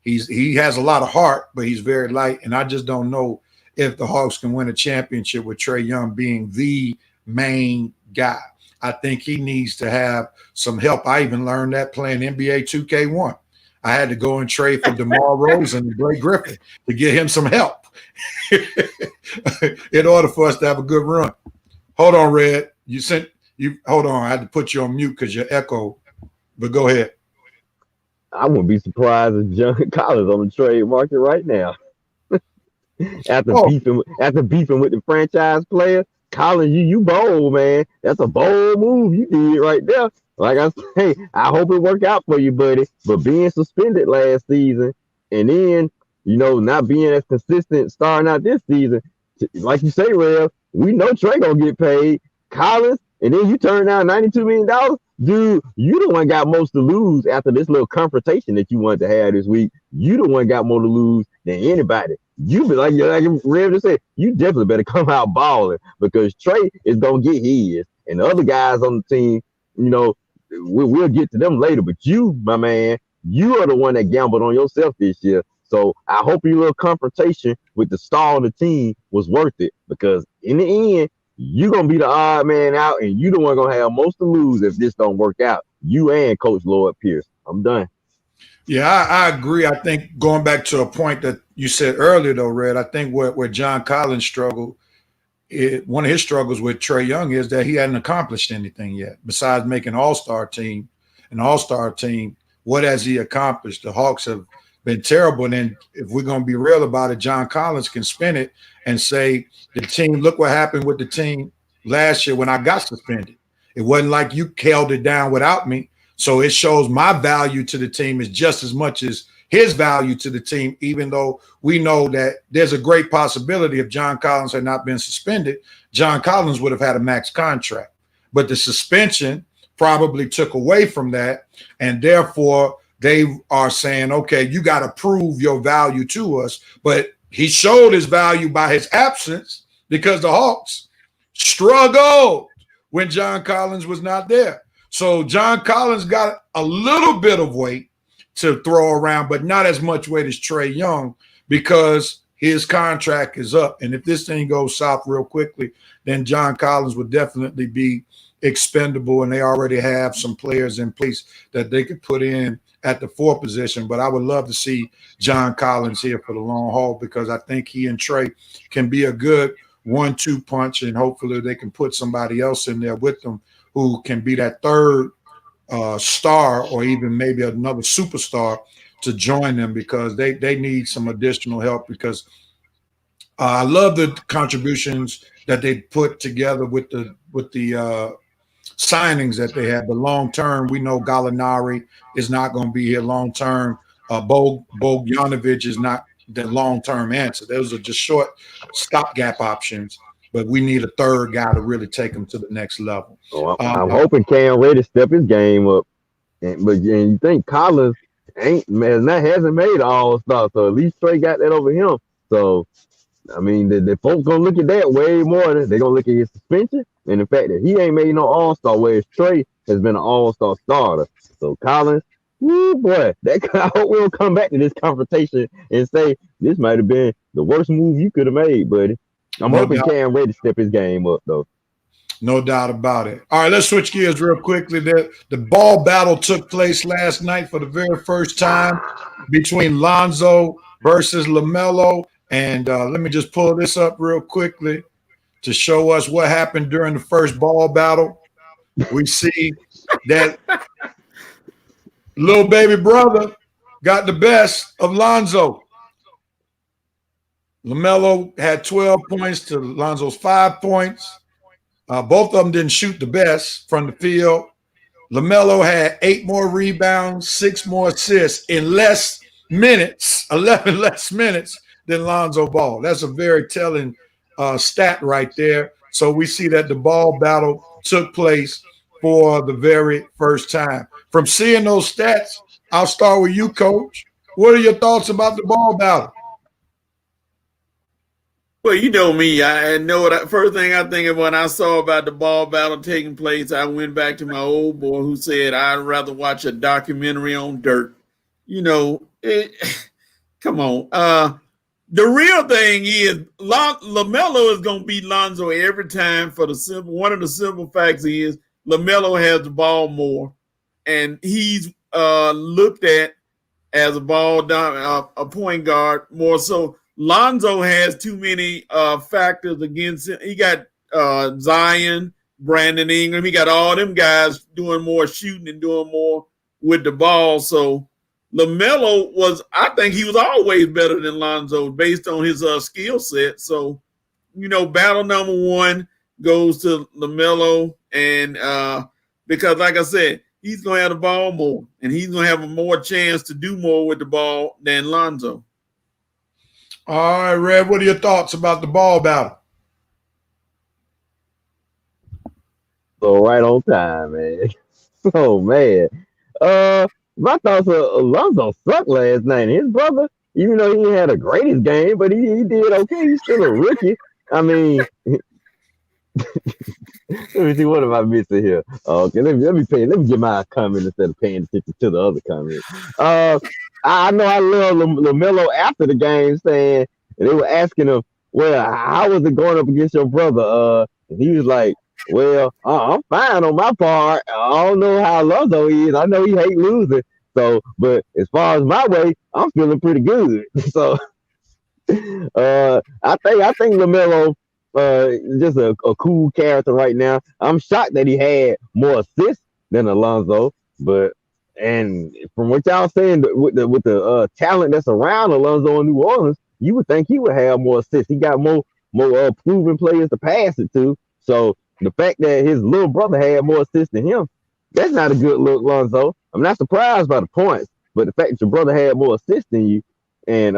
He has a lot of heart, but he's very light. And I just don't know if the Hawks can win a championship with Trae Young being the main guy. I think he needs to have some help. I even learned that playing NBA 2K1. I had to go and trade for DeMar Rosen and Blake Griffin to get him some help in order for us to have a good run. Hold on, Red. Hold on. I had to put you on mute because your echo. But go ahead.
I wouldn't be surprised if John Collins on the trade market right now. after beefing with the franchise player, Collins, you bold, man. That's a bold move you did right there. Like I say, I hope it work out for you, buddy. But being suspended last season and then, not being as consistent starting out this season, like you say, Rev, we know Trey gonna get paid. Collins, and then you turn down $92 million. Dude, you the one got most to lose after this little confrontation that you wanted to have this week. You the one got more to lose than anybody. You be like Rev just said, you definitely better come out balling because Trey is gonna get his, and the other guys on the team, we'll get to them later. But you, my man, you are the one that gambled on yourself this year. So I hope your little confrontation with the star on the team was worth it, because in the end, you're going to be the odd man out, and you the one going to have most to lose if this don't work out. You and Coach Lloyd Pierce. I'm done.
Yeah, I agree. I think going back to a point that you said earlier, though, Red, I think where John Collins struggled, one of his struggles with Trae Young is that he hadn't accomplished anything yet. Besides making an all-star team, what has he accomplished? The Hawks have been terrible. And then if we're going to be real about it, John Collins can spin it and say, the team, look what happened with the team last year when I got suspended. It wasn't like you held it down without me. So it shows my value to the team is just as much as his value to the team, even though we know that there's a great possibility if John Collins had not been suspended, John Collins would have had a max contract. But the suspension probably took away from that, and therefore they are saying, okay, you got to prove your value to us. But he showed his value by his absence because the Hawks struggled when John Collins was not there. So John Collins got a little bit of weight to throw around, but not as much weight as Trae Young because his contract is up. And if this thing goes south real quickly, then John Collins would definitely be expendable, and they already have some players in place that they could put in at the 4 position. But I would love to see John Collins here for the long haul because I think he and Trae can be a good 1-2 punch, and hopefully they can put somebody else in there with them who can be that third star or even maybe another superstar to join them because they need some additional help because I love the contributions that they put together with the signings that they had. But long term, we know Gallinari is not going to be here long term. Bogdanovic is not the long term answer. Those are just short stopgap options. But we need a third guy to really take him to the next level.
Oh, I'm hoping Cam Reddy step his game up. But you think Collins hasn't made an all-star, so at least Trey got that over him. So, I mean, the folks going to look at that way more. They're going to look at his suspension and the fact that he ain't made no all-star, whereas Trey has been an all-star starter. So, Collins, woo, boy, I hope we don't come back to this confrontation and say this might have been the worst move you could have made, buddy. I'm hoping Cam Reddy step his game up, though.
No doubt about it. All right, let's switch gears real quickly. The ball battle took place last night for the very first time between Lonzo versus LaMelo. And let me just pull this up real quickly to show us what happened during the first ball battle. We see that little baby brother got the best of Lonzo. LaMelo had 12 points to Lonzo's 5 points. Both of them didn't shoot the best from the field. LaMelo had 8 more rebounds, 6 more assists in less minutes, 11 less minutes than Lonzo Ball. That's a very telling stat right there. So we see that the ball battle took place for the very first time. From seeing those stats, I'll start with you, Coach. What are your thoughts about the ball battle?
Well, you know me. I know what first thing I think of when I saw about the ball battle taking place. I went back to my old boy who said I'd rather watch a documentary on dirt. You know, come on. The real thing is LaMelo is going to beat Lonzo every time for the simple. One of the simple facts is LaMelo has the ball more, and he's looked at as a point guard more so. Lonzo has too many factors against him. He got Zion, Brandon Ingram. He got all them guys doing more shooting and doing more with the ball. So LaMelo I think he was always better than Lonzo based on his skill set. So, battle number one goes to LaMelo. And because, like I said, he's going to have the ball more. And he's going to have a more chance to do more with the ball than Lonzo.
All right, Red, what are your thoughts about the ball battle?
So right on time, man. Oh man. My thoughts are Alonzo sucked last night. His brother, even though he had a greatest game, but he did okay. He's still a rookie. I mean, let me see, what am I missing here? Okay, let me get my comment instead of paying attention to the other comment. I know I love LaMelo after the game saying, and they were asking him, well, how was it going up against your brother? And he was like, well, I'm fine on my part. I don't know how Lonzo is. I know he hate losing. So, but as far as my way, I'm feeling pretty good. So, I think LaMelo just a cool character right now. I'm shocked that he had more assists than Alonzo, but and from what y'all saying with the talent that's around Alonzo in New Orleans, you would think he would have more assists. He got more proven players to pass it to. So the fact that his little brother had more assists than him, that's not a good look, Lonzo. I'm not surprised by the points, but the fact that your brother had more assists than you, and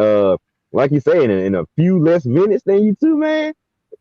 like you said, in a few less minutes than you two, man,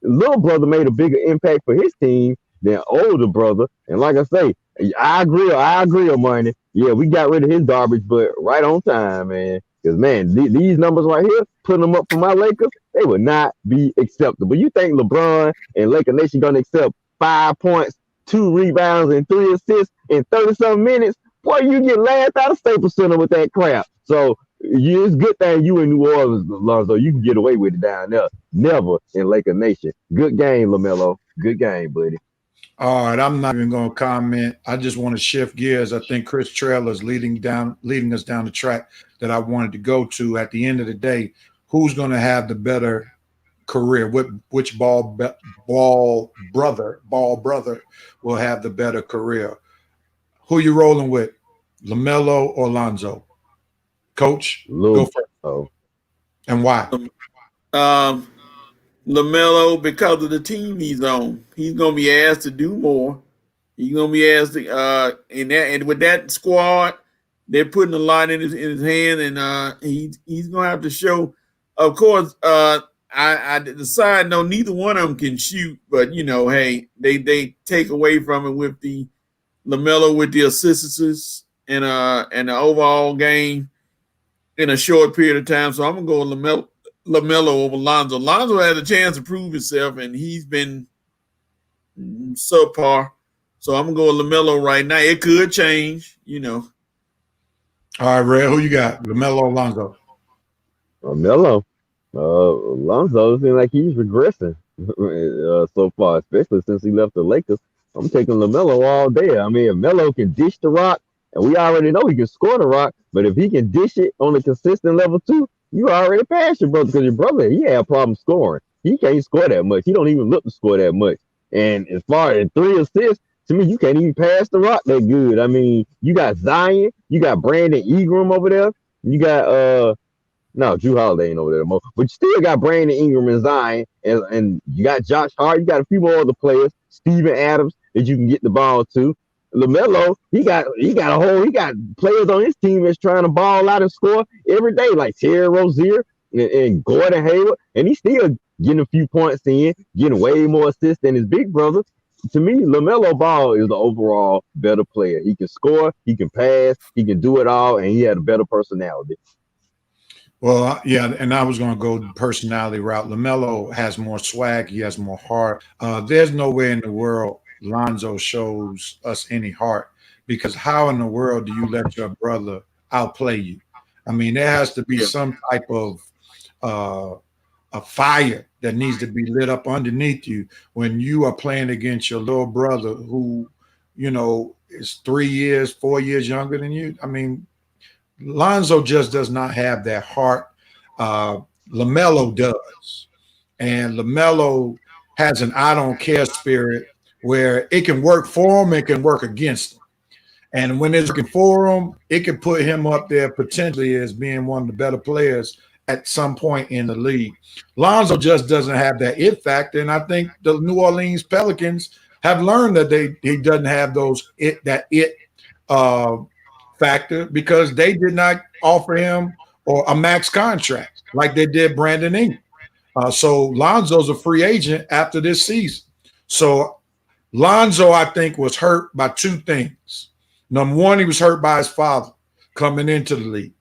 little brother made a bigger impact for his team than older brother. And like I say, I agree on money. Yeah, we got rid of his garbage, but right on time, man. Because man, these numbers right here, putting them up for my Lakers, they would not be acceptable. You think LeBron and Laker Nation gonna accept 5 points, 2 rebounds, and 3 assists in 30-something minutes? Boy, you get laughed out of Staples Center with that crap. So it's a good thing you in New Orleans, Lonzo. You can get away with it down there. Never in Laker Nation. Good game, LaMelo. Good game, buddy.
All right, I'm not even going to comment. I just want to shift gears. I think Chris Traylor is leading us down the track that I wanted to go to. At the end of the day, who's going to have the better career? Which ball brother will have the better career? Who you rolling with, LaMelo or Lonzo? Coach, go first.
Oh.
And why?
LaMelo, because of the team he's on, he's gonna be asked to do more. He's gonna be asked to and with that squad, they're putting a lot in his hand, and he's gonna have to show. Of course, I the side note, neither one of them can shoot, but hey, they take away from it with the LaMelo with the assists and the overall game in a short period of time. So I'm gonna go with LaMelo over Lonzo. Lonzo has a chance to prove himself, and he's been subpar. So I'm gonna go with LaMelo right now. It could change,
All right, Red, who you got? LaMelo or Lonzo?
LaMelo. Lonzo seems like he's regressing so far, especially since he left the Lakers. I'm taking LaMelo all day. I mean, if Melo can dish the rock, and we already know he can score the rock, but if he can dish it on a consistent level too, you already passed your brother, because your brother, he had a problem scoring. He can't score that much. He don't even look to score that much. And as far as 3 assists, to me, you can't even pass the rock that good. I mean, you got Zion, you got Brandon Ingram over there, you got no, Drew Holiday ain't over there no more, but you still got Brandon Ingram and Zion, and you got Josh Hart, you got a few more other players. Steven Adams that you can get the ball to. LaMelo, he got players on his team that's trying to ball out and score every day, like Terry Rozier and Gordon Hayward, and he's still getting a few points in, getting way more assists than his big brother. To me, LaMelo Ball is the overall better player. He can score, he can pass, he can do it all, and he had a better personality.
Well, yeah, and I was going to go the personality route. LaMelo has more swag. He has more heart. There's no way in the world Lonzo shows us any heart, because how in the world do you let your brother outplay you? I mean, there has to be some type of a fire that needs to be lit up underneath you when you are playing against your little brother who, is 3 years, 4 years younger than you. I mean, Lonzo just does not have that heart. LaMelo does. And LaMelo has an I don't care spirit where it can work for him, it can work against him. And when it's working for him, it can put him up there potentially as being one of the better players at some point in the league. Lonzo just doesn't have that it factor. And I think the New Orleans Pelicans have learned that he doesn't have it factor, because they did not offer him or a max contract like they did Brandon Ingram. So Lonzo's a free agent after this season. So Lonzo, I think, was hurt by two things. Number one, he was hurt by his father coming into the league,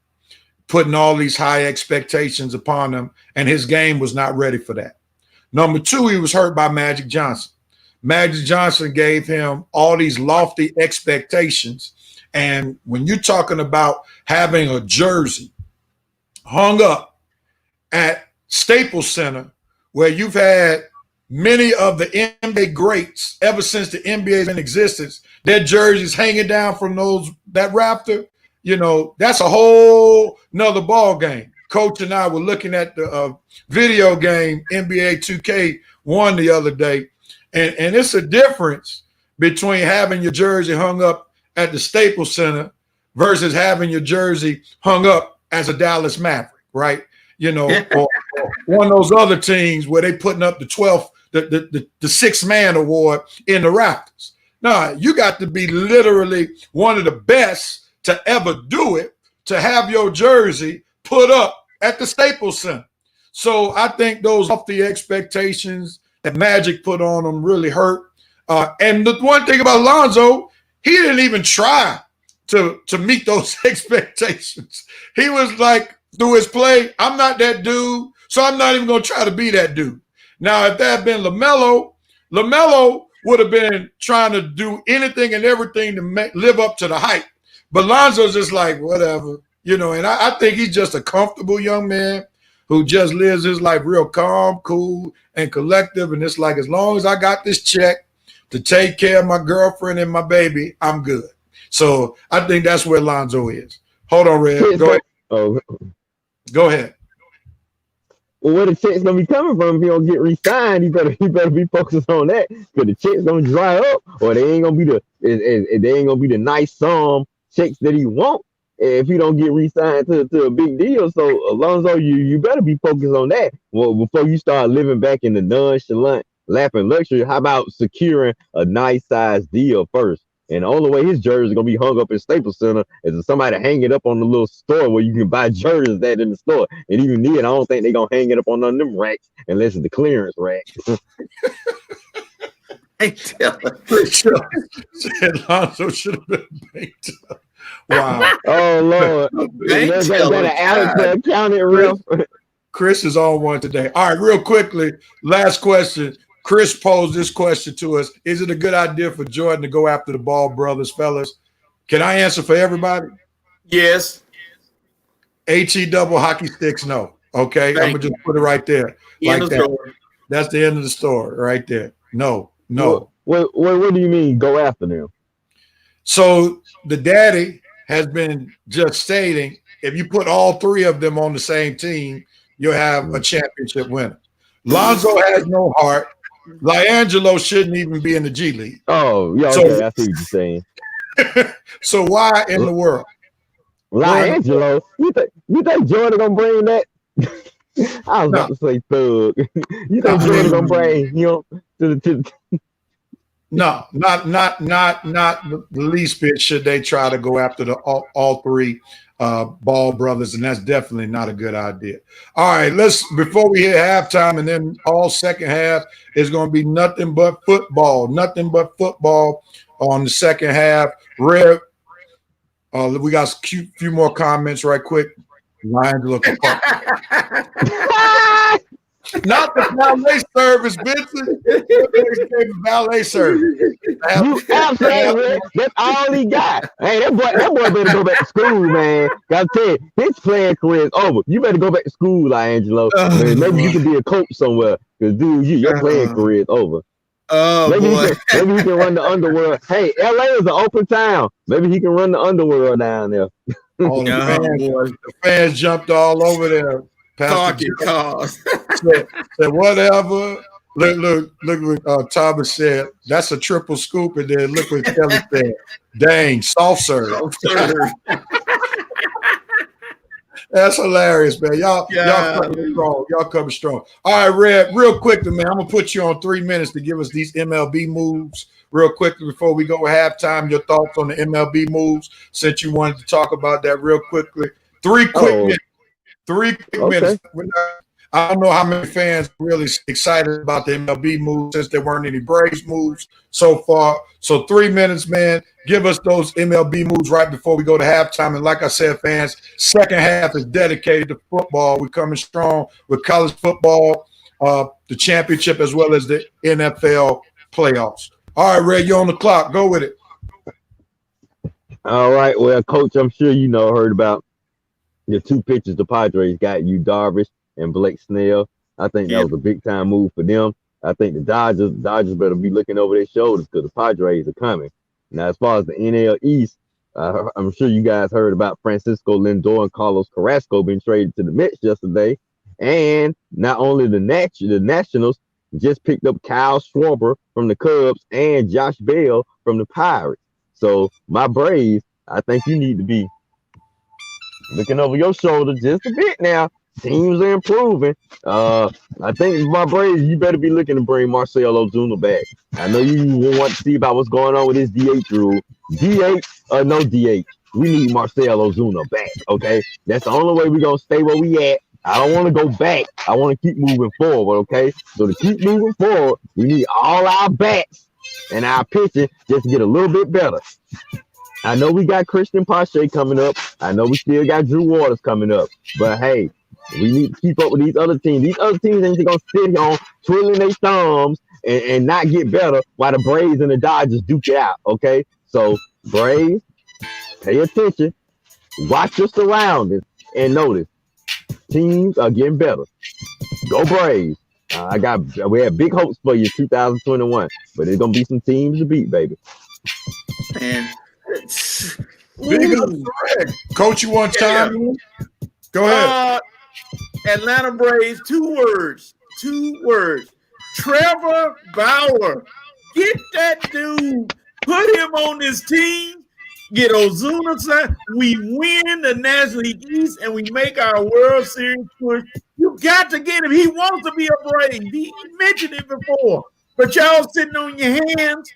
putting all these high expectations upon him, and his game was not ready for that. Number two, he was hurt by Magic Johnson. Magic Johnson gave him all these lofty expectations. And when you're talking about having a jersey hung up at Staples Center, where you've had many of the NBA greats ever since the NBA's in existence, their jerseys hanging down from that rafter, that's a whole nother ball game. Coach and I were looking at the video game NBA 2K1 the other day, and it's a difference between having your jersey hung up at the Staples Center versus having your jersey hung up as a Dallas Maverick, right? Or one of those other teams where they putting up the 12th, the sixth man award in the rafters. No, you got to be literally one of the best to ever do it to have your jersey put up at the Staples Center. So I think those lofty expectations that Magic put on them really hurt. And the one thing about Lonzo, he didn't even try to meet those expectations. He was like, through his play, I'm not that dude, so I'm not even going to try to be that dude. Now, if that had been LaMelo would have been trying to do anything and everything to live up to the hype. But Lonzo's just like, whatever, and I think he's just a comfortable young man who just lives his life real calm, cool, and collective. And it's like, as long as I got this check to take care of my girlfriend and my baby, I'm good. So I think that's where Lonzo is. Hold on, Red. Go ahead.
Oh.
Go ahead.
Well, where the check's gonna be coming from if he don't get re-signed, he better be focused on that, because the check's gonna dry up, or they ain't gonna be the nice checks that he want if he don't get re-signed to a big deal. So Alonzo, you better be focused on that. Well, before you start living back in the nonchalant, laughing luxury, how about securing a nice size deal first? And the only way his jersey is gonna be hung up in Staples Center is if somebody hang it up on the little store where you can buy jerseys that in the store. And even then, I don't think they're gonna hang it up on none of them racks unless it's the clearance rack.
Lonzo should have been banked up. Wow.
Oh Lord. Is that an Alex account it real?
Chris is on one today. All right, real quickly, last question. Chris posed this question to us. Is it a good idea for Jordan to go after the Ball brothers, fellas? Can I answer for everybody?
Yes.
HE double hockey sticks, no. Okay, I'm going to just put it right there. Like that. That's the end of the story right there. No.
What do you mean go after them?
So the daddy has been just stating, if you put all three of them on the same team, you'll have a championship winner. Lonzo has no heart. LiAngelo shouldn't even be in the G League.
Oh, yeah, okay, I see what you're saying.
So why in the world?
LiAngelo? You think Jordan gonna bring that? I was about to say thug. You think Jordan gonna bring to the
No, not the least bit should they try to go after the all three Ball brothers, and that's definitely not a good idea. All right, before we hit halftime, and then all second half is going to be nothing but football on the second half. Red, we got a few more comments right quick. Lions look apart. Not the valet service, Vincent. Valet service.
You absolutely. That's all he got. Hey, that boy better go back to school, man. Gotta tell you, his playing career is over. You better go back to school, Angelo. Maybe you can be a coach somewhere. Because, dude, your playing career is over.
Oh,
maybe he can run the underworld. Hey, LA is an open town. Maybe he can run the underworld down there.
The fans jumped all over there.
Parking cars.
said whatever. Look what Thomas said. That's a triple scoop. And then look what Kelly said. Dang, soft serve. That's hilarious, man. Y'all coming strong. Y'all coming strong. All right, Red, real quickly, man. I'm going to put you on 3 minutes to give us these MLB moves real quickly before we go halftime. Your thoughts on the MLB moves, since you wanted to talk about that real quickly. 3 quick minutes. 3 quick minutes. I don't know how many fans are really excited about the MLB moves since there weren't any Braves moves so far. So 3 minutes, man. Give us those MLB moves right before we go to halftime. And like I said, fans, second half is dedicated to football. We're coming strong with college football, the championship, as well as the NFL playoffs. All right, Red, you're on the clock. Go with it.
All right. Well, Coach, I'm sure you heard about the 2 pitchers the Padres got, you Darvish and Blake Snell. I think that was a big time move for them. I think the Dodgers better be looking over their shoulders because the Padres are coming. Now, as far as the NL East, I'm sure you guys heard about Francisco Lindor and Carlos Carrasco being traded to the Mets yesterday. And not only the Nationals just picked up Kyle Schwarber from the Cubs and Josh Bell from the Pirates. So my Braves, I think you need to be looking over your shoulder just a bit now. Teams are improving. I think my Braves, you better be looking to bring Marcell Ozuna back. I know you want to see about what's going on with this DH rule. DH or no DH, we need Marcell Ozuna back, okay? That's the only way we're going to stay where we at. I don't want to go back. I want to keep moving forward, okay? So to keep moving forward, we need all our bats and our pitching just to get a little bit better. I know we got Christian Pache coming up. I know we still got Drew Waters coming up. But, hey, we need to keep up with these other teams. These other teams ain't going to sit on twiddling their thumbs and not get better while the Braves and the Dodgers duke it out, okay? So, Braves, pay attention. Watch your surroundings and notice teams are getting better. Go Braves. We have big hopes for you 2021, but there's going to be some teams to beat, baby.
Man.
Big up, Coach, you want time? Go ahead.
Atlanta Braves, 2 words. Trevor Bauer. Get that dude. Put him on this team. Get Ozuna signed. We win the National League East and we make our World Series push. You got to get him. He wants to be a Brave. He mentioned it before. But y'all sitting on your hands,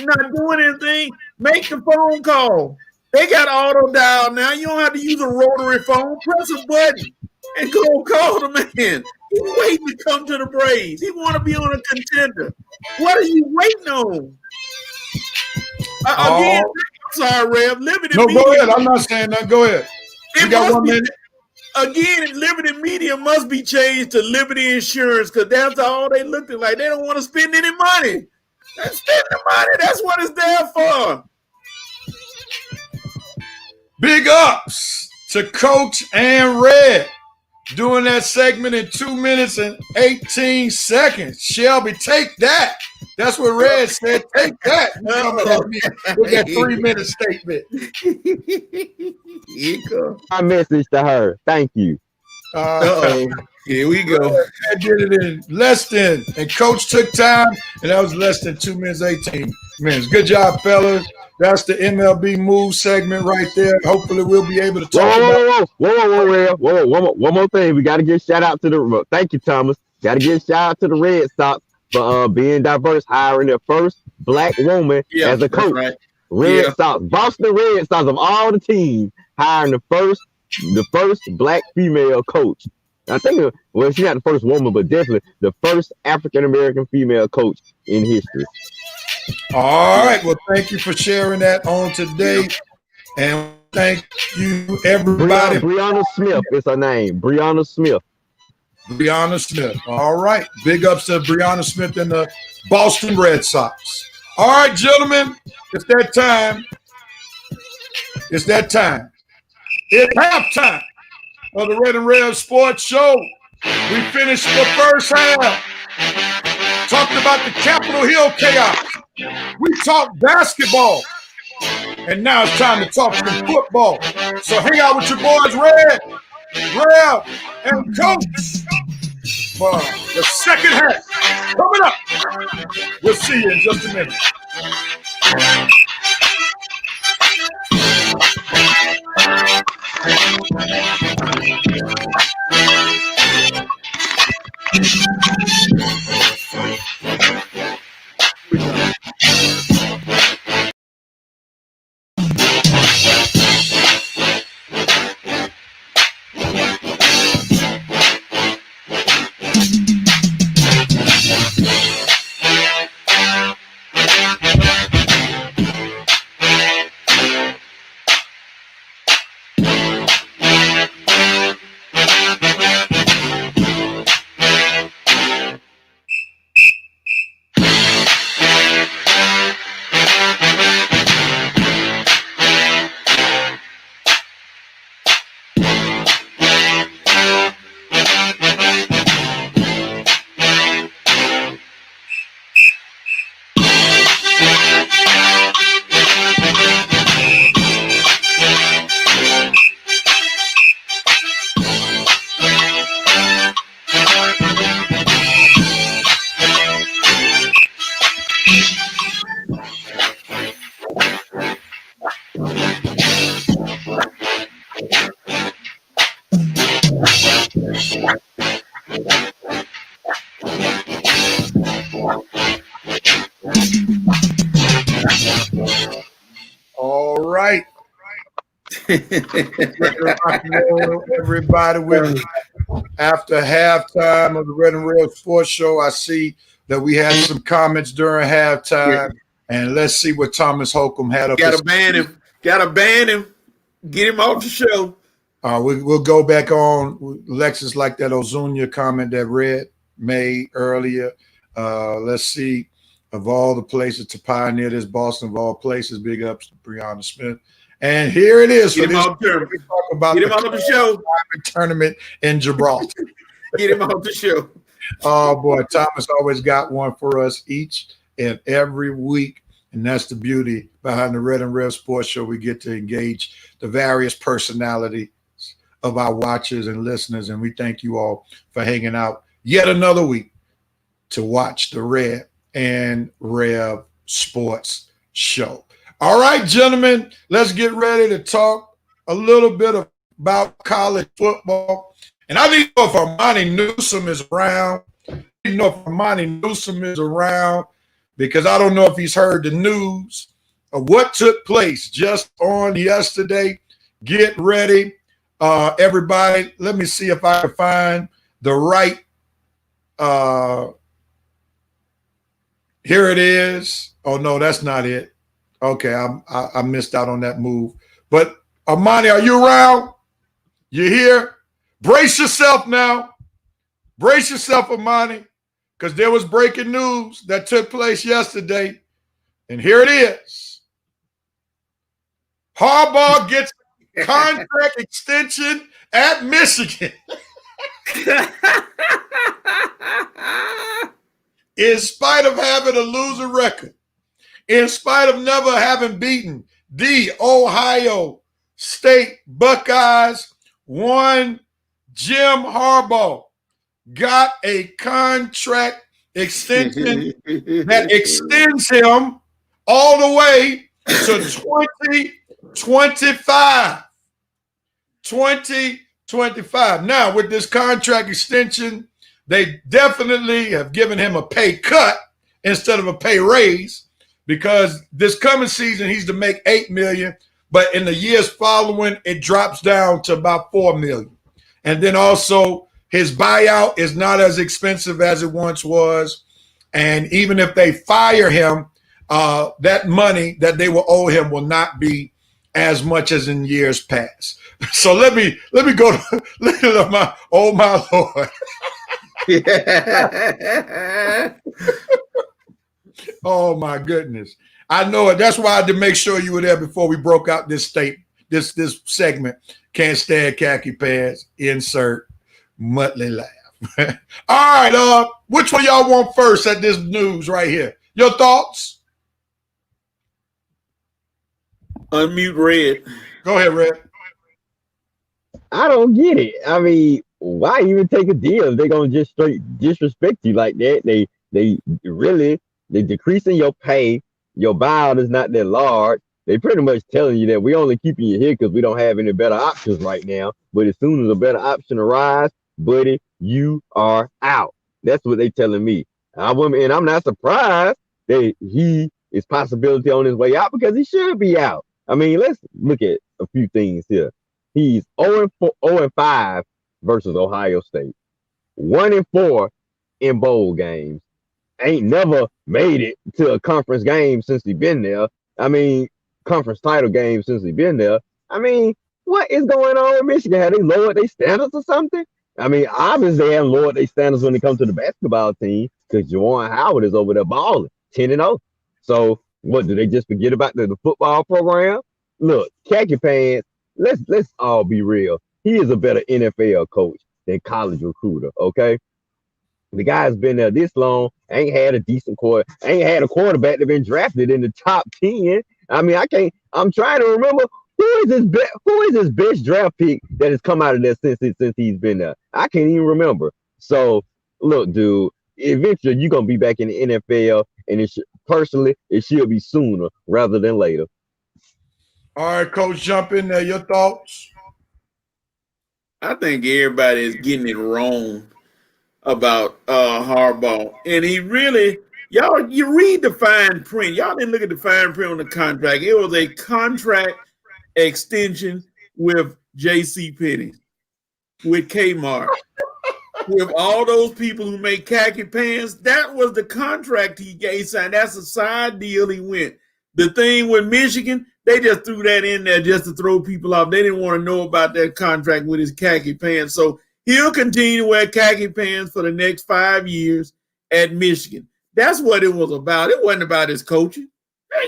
not doing anything. Make the phone call. They got auto dial now. You don't have to use a rotary phone. Press a button and go call the man. He's waiting to come to the Braves. He want to be on a contender. What are you waiting on? Again, I'm sorry, Rev. Limited media.
Go ahead. I'm not saying that. Go ahead. You got 1 minute.
Again, limited media must be changed to Liberty Insurance because that's all they looked at. Like they don't want to spend any money. They're spending the money. That's what it's there for.
Big ups to Coach and Red doing that segment in 2 minutes and 18 seconds. Shelby, take that. That's what Red said. Take that. Coming at me with that 3-minute statement.
My message to her. Thank you.
Here we go.
I did it in less than, and Coach took time, and that was less than 2 minutes, 18 minutes. Good job, fellas. That's the MLB move segment right there. Hopefully, we'll be able to talk
Whoa. One more thing. We got to give a shout out to thank you, Thomas. Got to give a shout out to the Red Sox for being diverse, hiring their first black woman
Yeah,
as a
that's
coach.
right.
Red
Yeah.
Sox, Boston Red Sox of all the teams, hiring the first black female coach. I think, well, she's not the first woman, but definitely the first African American female coach in history.
All right. Well, thank you for sharing that on today. And thank you, everybody.
Brianna Smith is her name. Brianna Smith.
Brianna Smith. All right. Big ups to Brianna Smith and the Boston Red Sox. All right, gentlemen. It's that time. It's that time. It's halftime of the Red and Red Sports Show. We finished the first half. Talked about the Capitol Hill chaos. We talked basketball. And now it's time to talk some football. So hang out with your boys, Red, Rev, and Coach for the second half. Coming up. We'll see you in just a minute. All right. Everybody with me. After halftime of the Red and Red Sports Show, I see that we had some comments during halftime. And let's see what Thomas Holcomb had up.
Gotta ban him. Gotta ban him. Get him off the show.
We'll go back on. Lexus like that Ozuna comment that Red made earlier. Let's see. Of all the places to pioneer this, Boston of all places, big ups to Brianna Smith. And here it is.
Get him off the show.
Tournament in Gibraltar.
Get him off the show.
Oh, boy. Thomas always got one for us each and every week. And that's the beauty behind the Red and Red Sports Show. We get to engage the various personalities of our watchers and listeners. And we thank you all for hanging out yet another week to watch the Red and Rev Sports Show. All right, gentlemen, let's get ready to talk a little bit about college football. And I need to know if Armani Newsom is around. I need to know if Armani Newsom is around because I don't know if he's heard the news of what took place just on yesterday. Get ready, everybody. Let me see if I can find the right here it is. Oh, no, that's not it. Okay, I missed out on that move. But, Armani, are you around? You here? Brace yourself now. Brace yourself, Armani, because there was breaking news that took place yesterday. And here it is. Harbaugh gets contract extension at Michigan. In spite of having a losing record, in spite of never having beaten the Ohio State Buckeyes, one Jim Harbaugh got a contract extension that extends him all the way to 2025. 2025. Now, with this contract extension, They definitely have given him a pay cut instead of a pay raise, because this coming season he's to make $8 million, but in the years following it drops down to about $4 million. And then also his buyout is not as expensive as it once was. And even if they fire him, that money that they will owe him will not be as much as in years past. So let me go to my Lord. Oh my goodness. I know it. That's why I had to make sure you were there before we broke out this segment. Can't stand khaki pants. Insert Muttley laugh. All right, which one y'all want first at this news right here? Your thoughts?
Unmute Red.
Go ahead, Red.
I don't get it. I mean, why even take a deal if they're gonna just straight disrespect you like that? They decreasing your pay. Your buyout is not that large. They pretty much telling you that we only keeping you here because we don't have any better options right now. But as soon as a better option arrives, buddy, you are out. That's what they telling me. And I'm not surprised that he is possibility on his way out, because he should be out. I mean, let's look at a few things here. He's 0-5 versus Ohio State, 1-4 in bowl games. Ain't never made it to a conference game since he been there. I mean, conference title game since he been there. I mean, what is going on with Michigan? Have they lowered their standards or something? I mean, obviously they haven't lowered their standards when it comes to the basketball team, because Juwan Howard is over there balling 10-0. So what, do they just forget about the football program? Look, khaki pants, let's all be real. He is a better NFL coach than college recruiter, okay? The guy's been there this long, ain't had a decent ain't had a quarterback that been drafted in the top 10. I mean, I'm trying to remember who is his best draft pick that has come out of there since he's been there. I can't even remember. So look, dude, eventually you're gonna be back in the NFL, and personally, it should be sooner rather than later.
All right, Coach, jump in there. Your thoughts?
I think everybody is getting it wrong about Harbaugh. And he really, you read the fine print. Y'all didn't look at the fine print on the contract. It was a contract extension with J.C. Penney, with Kmart, with all those people who make khaki pants. That was the contract he signed. That's a side deal he went. The thing with Michigan, they just threw that in there just to throw people off. They didn't want to know about that contract with his khaki pants. So he'll continue to wear khaki pants for the next 5 years at Michigan. That's what it was about. It wasn't about his coaching.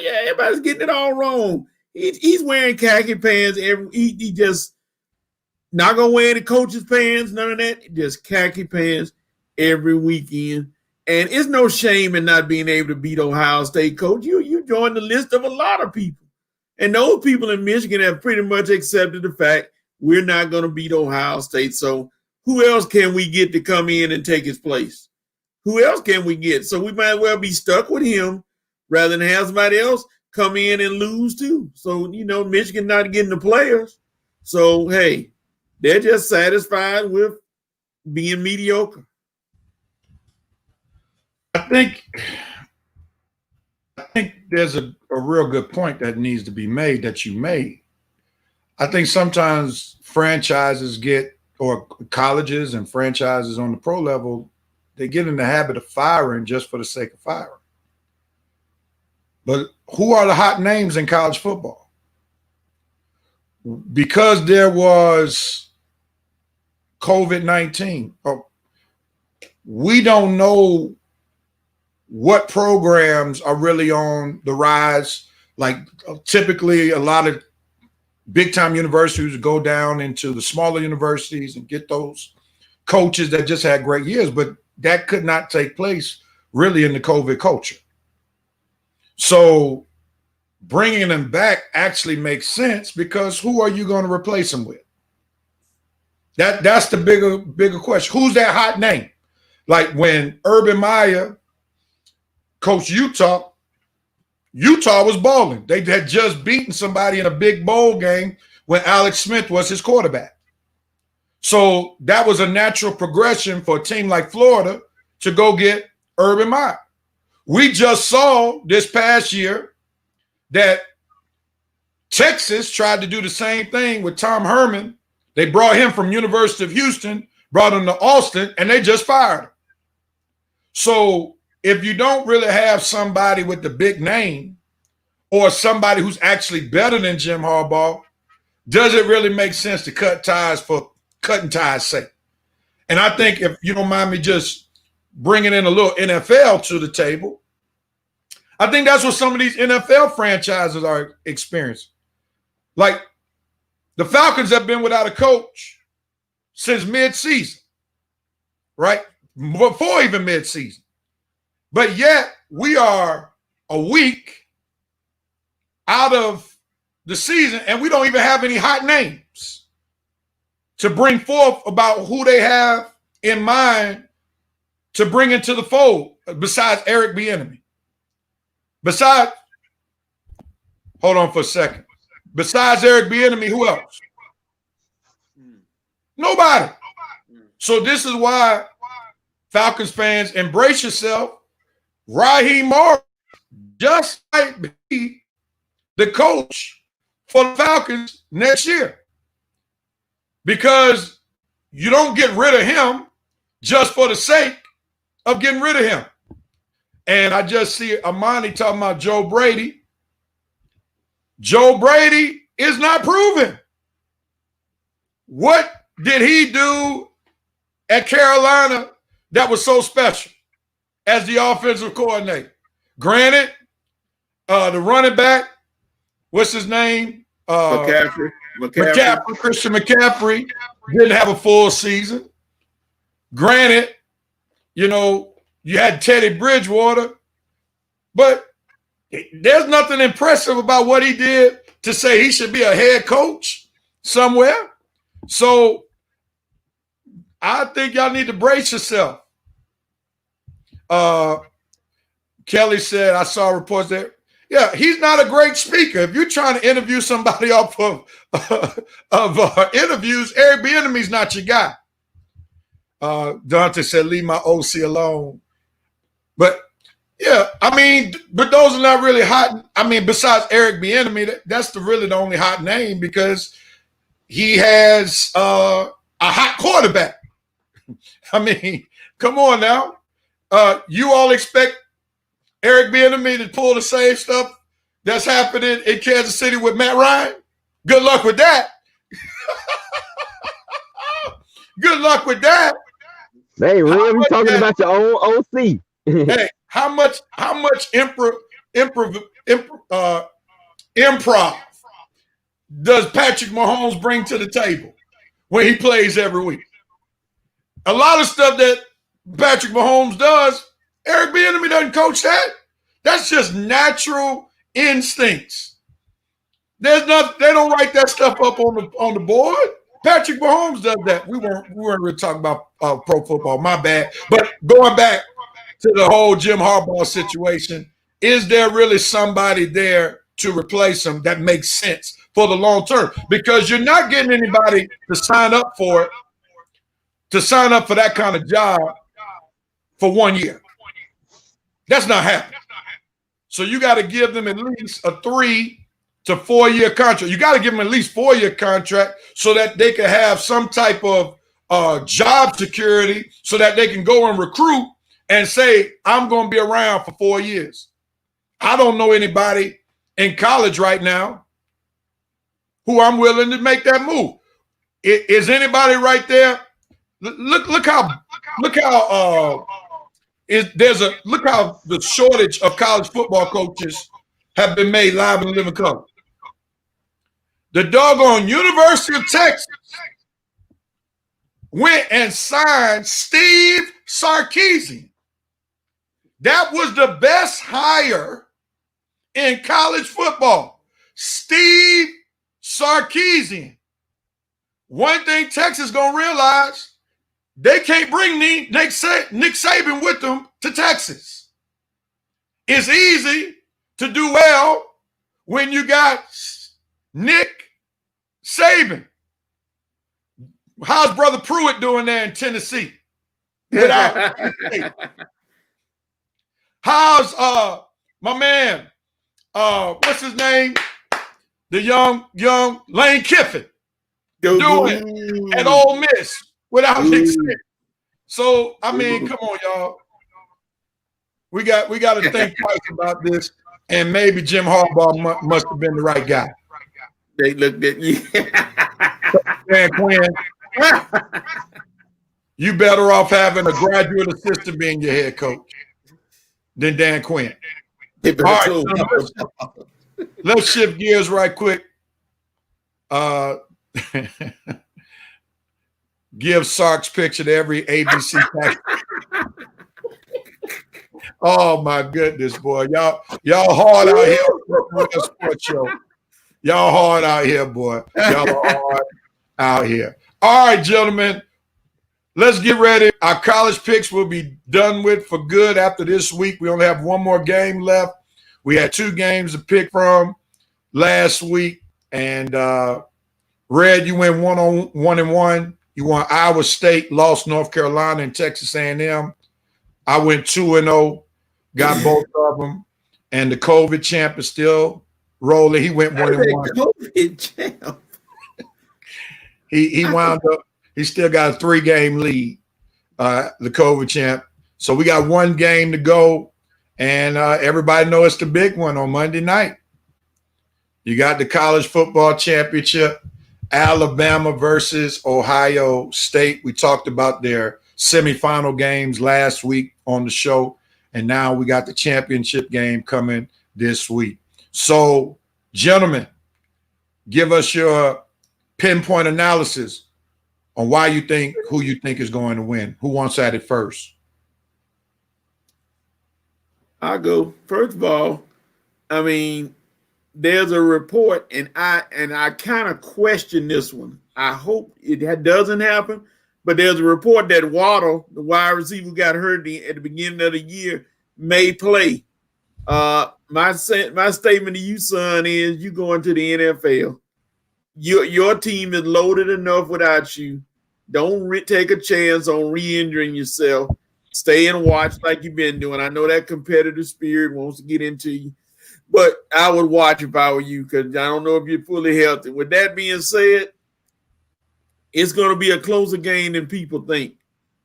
Yeah, everybody's getting it all wrong. He's wearing khaki pants. He just not going to wear any coach's pants, none of that. Just khaki pants every weekend. And it's no shame in not being able to beat Ohio State, coach. You joined the list of a lot of people. And those people in Michigan have pretty much accepted the fact we're not going to beat Ohio State. So who else can we get to come in and take his place? Who else can we get? So we might well be stuck with him rather than have somebody else come in and lose too. So, Michigan not getting the players. So, hey, they're just satisfied with being mediocre.
I think there's a real good point that needs to be made that you made. I think sometimes franchises or colleges and franchises on the pro level, they get in the habit of firing just for the sake of firing. But who are the hot names in college football? Because there was COVID-19, we don't know what programs are really on the rise. Like typically a lot of big time universities go down into the smaller universities and get those coaches that just had great years, but that could not take place really in the COVID culture. So bringing them back actually makes sense, because who are you going to replace them with? That's the bigger question. Who's that hot name? Like when Urban Meyer coached Utah was balling. They had just beaten somebody in a big bowl game when Alex Smith was his quarterback. So that was a natural progression for a team like Florida to go get Urban Meyer. We just saw this past year that Texas tried to do the same thing with Tom Herman. They brought him from University of Houston, brought him to Austin, and they just fired him. So if you don't really have somebody with the big name or somebody who's actually better than Jim Harbaugh, does it really make sense to cut ties for cutting ties' sake? And I think, if you don't mind me just bringing in a little NFL to the table, I think that's what some of these NFL franchises are experiencing. Like the Falcons have been without a coach since mid-season, right? Before even mid-season. But yet we are a week out of the season and we don't even have any hot names to bring forth about who they have in mind to bring into the fold besides Eric Bieniemy. Hold on for a second. Besides Eric Bieniemy, who else? Nobody. So this is why Falcons fans, embrace yourself. Raheem Morris just might be the coach for the Falcons next year, because you don't get rid of him just for the sake of getting rid of him. And I just see Amani talking about Joe Brady. Joe Brady is not proven. What did he do at Carolina that was so special as the offensive coordinator? Granted, the running back, what's his name?
McCaffrey.
Christian McCaffrey didn't have a full season. Granted, you had Teddy Bridgewater, but there's nothing impressive about what he did to say he should be a head coach somewhere. So I think y'all need to brace yourself. Kelly said, I saw reports that, yeah, he's not a great speaker. If you're trying to interview somebody off of interviews, Eric Bieniemy's not your guy. Dante said, leave my OC alone. But yeah, but those are not really hot. Besides Eric Bieniemy, that's really the only hot name, because he has a hot quarterback. Come on now. You all expect Eric Bieniemy to pull the same stuff that's happening in Kansas City with Matt Ryan? Good luck with that. Good luck with that.
Hey, Real, you talking about your own OC.
Hey, how much improv does Patrick Mahomes bring to the table when he plays every week? A lot of stuff that Patrick Mahomes does, Eric Bieniemy doesn't coach that. That's just natural instincts. They don't write that stuff up on the board. Patrick Mahomes does that. We weren't really talking about pro football. My bad. But going back to the whole Jim Harbaugh situation, is there really somebody there to replace him that makes sense for the long term? Because you're not getting anybody to sign up for it, to sign up for that kind of job for 1 year. That's not happening. So you got to give them at least a 3 to 4 year contract. You got to give them at least 4 year contract so that they can have some type of job security, so that they can go and recruit and say, I'm going to be around for 4 years. I don't know anybody in college right now who I'm willing to make that move. Is anybody right there? Look how the shortage of college football coaches have been made live in living color. The doggone University of Texas went and signed Steve Sarkisian. That was the best hire in college football. Steve Sarkisian. One thing Texas gonna realize, they can't bring Nick Saban with them to Texas. It's easy to do well when you got Nick Saban. How's Brother Pruitt doing there in Tennessee? Without how's my man? What's his name? The young Lane Kiffin doing at Ole Miss without Nick Saban. So I mean, come on, y'all. We got to think twice about this, and maybe Jim Harbaugh must have been the right guy.
They looked at you.
Dan Quinn, you better off having a graduate assistant being your head coach than Dan Quinn. All right, let's shift gears right quick. Give Sark's picture to every ABC pack. Oh my goodness, boy. Y'all hard out here on the sports show. Y'all hard out here, boy. Y'all are hard out here. All right, gentlemen. Let's get ready. Our college picks will be done with for good after this week. We only have one more game left. We had 2 games to pick from last week. And Red, you went 1-1. You won Iowa State, lost North Carolina and Texas A&M. I went 2-0, got both of them. And the COVID champ is still rolling. He went 1-1.
COVID champ.
He wound up. He still got a 3-game lead, the COVID champ. So we got 1 game to go, and everybody knows it's the big one on Monday night. You got the college football championship, Alabama versus Ohio State. We talked about their semifinal games last week on the show, and now we got the championship game coming this week. So, gentlemen, give us your pinpoint analysis on who you think is going to win. Who wants at it first?
I'll go. First of all, I mean, there's a report, and I kind of question this one. I hope it doesn't happen, but there's a report that Waddle, the wide receiver, got hurt at the beginning of the year, may play. My statement to you, son, is you going to the NFL. Your team is loaded enough without you. Don't take a chance on re-injuring yourself. Stay and watch like you've been doing. I know that competitive spirit wants to get into you, but I would watch if I were you because I don't know if you're fully healthy. With that being said, it's going to be a closer game than people think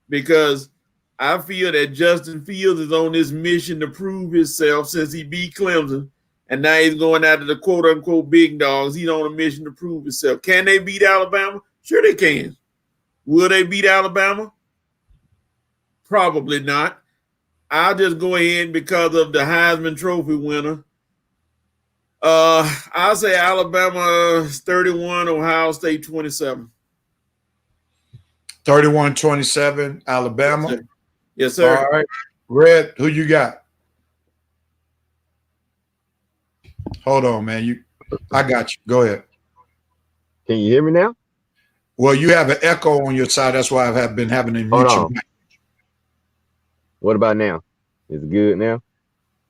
because I feel that Justin Fields is on this mission to prove himself since he beat Clemson, and now he's going after the quote-unquote big dogs. He's on a mission to prove himself. Can they beat Alabama? Sure they can. Will they beat Alabama? Probably not. I'll just go ahead because of the Heisman Trophy winner. I'll say Alabama 31, Ohio State 27.
31-27, Alabama.
Yes, sir.
All right. Red, who you got? Hold on, man. I got you. Go ahead.
Can you hear me now?
Well, you have an echo on your side. That's why I've been having to mute you.
What about now? Is it good now?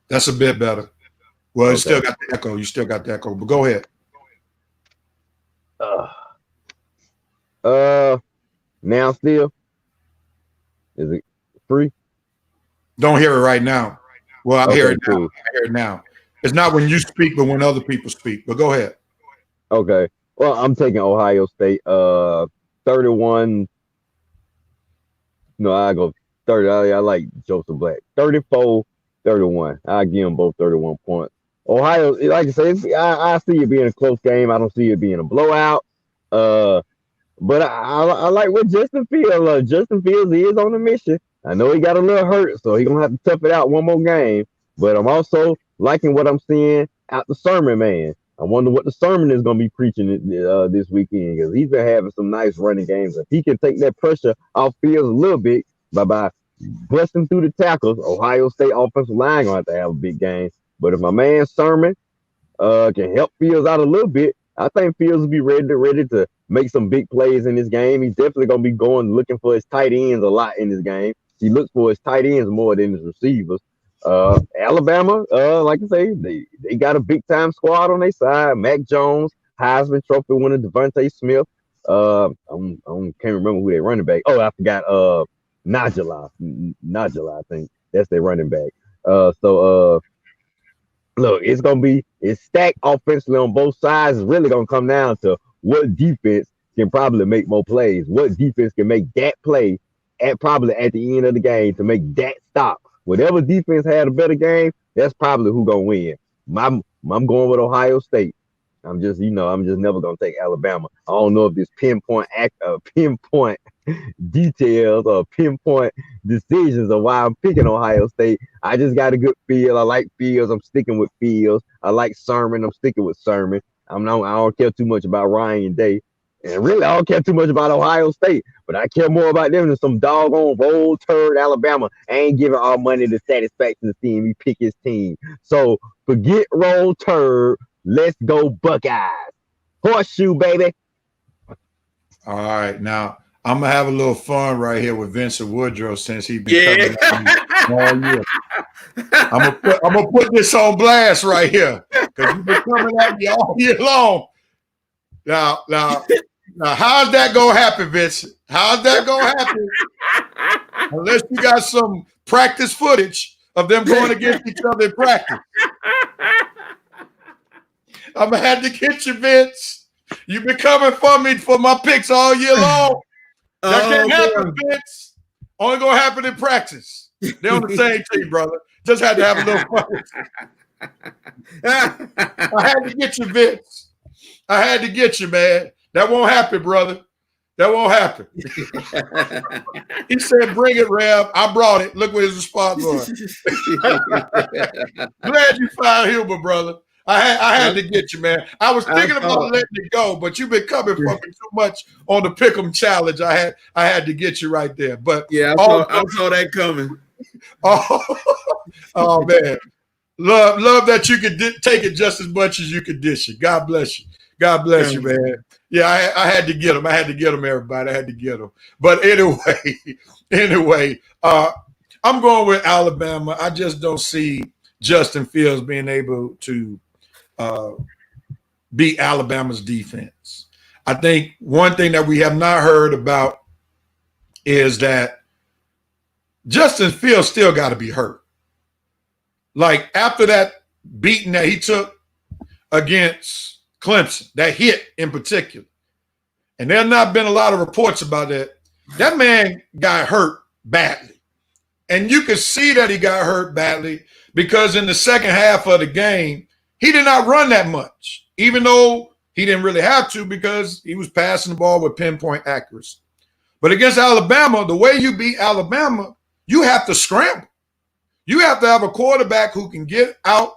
That's a bit better. Well, It's still got the echo. You still got the echo, but go ahead.
Now still? Is it free?
Don't hear it right now. Well, I hear it now.
Cool.
I hear it now. It's not when you speak, but when other people speak. But go ahead.
Okay. Well, I'm taking Ohio State. 31. No, I go 30. I like Joseph Black. 34-31. I give them both 31 points. Ohio, like I said, I see it being a close game. I don't see it being a blowout. But I like what Justin Fields. Justin Fields is on a mission. I know he got a little hurt, so he's gonna have to tough it out one more game. But I'm also liking what I'm seeing out the sermon, man. I wonder what the sermon is gonna be preaching this weekend because he's been having some nice running games. If he can take that pressure off Fields a little bit by busting through the tackles, Ohio State offensive line gonna have to have a big game. But if my man Sermon can help Fields out a little bit, I think Fields will be ready to make some big plays in this game. He's definitely gonna be looking for his tight ends a lot in this game. He looks for his tight ends more than his receivers. Alabama, like I say, they got a big time squad on their side. Mac Jones, Heisman Trophy winner Devontae Smith, Can't remember who they running back. Oh, I forgot. Najala, I think that's their running back. Look, it's stacked offensively on both sides. It's really gonna come down to what defense can probably make more plays. What defense can make that play at the end of the game to make that stop. Whatever defense had a better game, that's probably who gonna win. I'm going with Ohio State. I'm just never gonna take Alabama. I don't know if this pinpoint details or pinpoint decisions of why I'm picking Ohio State. I just got a good feel. I like Fields. I'm sticking with Fields. I like Sermon. I'm sticking with Sermon. I don't care too much about Ryan Day. And really, I don't care too much about Ohio State, but I care more about them than some doggone roll turd Alabama. I ain't giving all money to satisfaction to see me pick his team. So forget roll turd. Let's go Buckeyes. Horseshoe, baby.
All right. Now, I'm going to have a little fun right here with Vincent Woodrow since he's been coming at me all year. I'm gonna put this on blast right here because you've been coming at me all year long. Now, how's that gonna happen, Vincent? How's that gonna happen? Unless you got some practice footage of them going against each other in practice. I'm gonna have to get you, Vince. You've been coming for me for my picks all year long. That can't happen, Vince. Only gonna happen in practice. They're on the same team, brother. Just had to have a little fun. I had to get you, Vince. I had to get you, man. That won't happen, brother. That won't happen. He said, bring it, Rev. I brought it. Look what his response was. Glad you found Hilbert, brother. I had to get you, man. I was thinking about letting it go, but you've been coming for me too much on the Pick'em challenge. I had to get you right there. But
yeah, I saw that coming.
Oh man, love that you could take it just as much as you could dish it. God bless you. God bless you, man. Yeah, I had to get them. I had to get them, everybody. I had to get them. But anyway, I'm going with Alabama. I just don't see Justin Fields being able to beat Alabama's defense. I think one thing that we have not heard about is that Justin Fields still got to be hurt. Like after that beating that he took against Clemson, that hit in particular, and there have not been a lot of reports about that. That man got hurt badly. And you could see that he got hurt badly because in the second half of the game, he did not run that much, even though he didn't really have to because he was passing the ball with pinpoint accuracy. But against Alabama, the way you beat Alabama, you have to scramble. You have to have a quarterback who can get out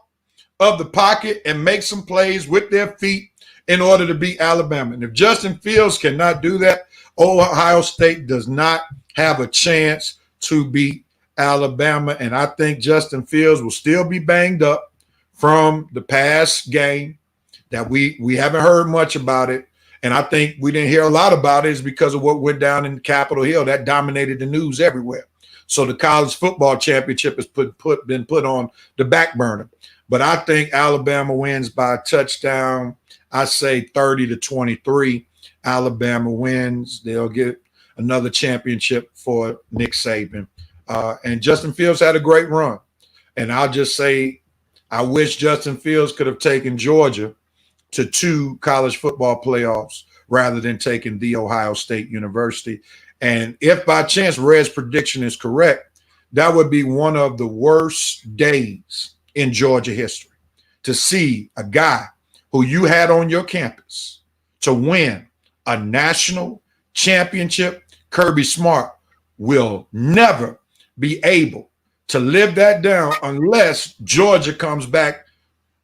of the pocket and make some plays with their feet in order to beat Alabama. And if Justin Fields cannot do that, Ohio State does not have a chance to beat Alabama. And I think Justin Fields will still be banged up from the past game that we haven't heard much about it. And I think we didn't hear a lot about it is because of what went down in Capitol Hill. That dominated the news everywhere. So the college football championship has been put on the back burner. But I think Alabama wins by a touchdown. I say 30-23. Alabama wins. They'll get another championship for Nick Saban. And Justin Fields had a great run. And I'll just say I wish Justin Fields could have taken Georgia to 2 college football playoffs rather than taking The Ohio State University. And if by chance Red's prediction is correct, that would be one of the worst days in Georgia history to see a guy who you had on your campus to win a national championship. Kirby Smart will never be able to live that down unless Georgia comes back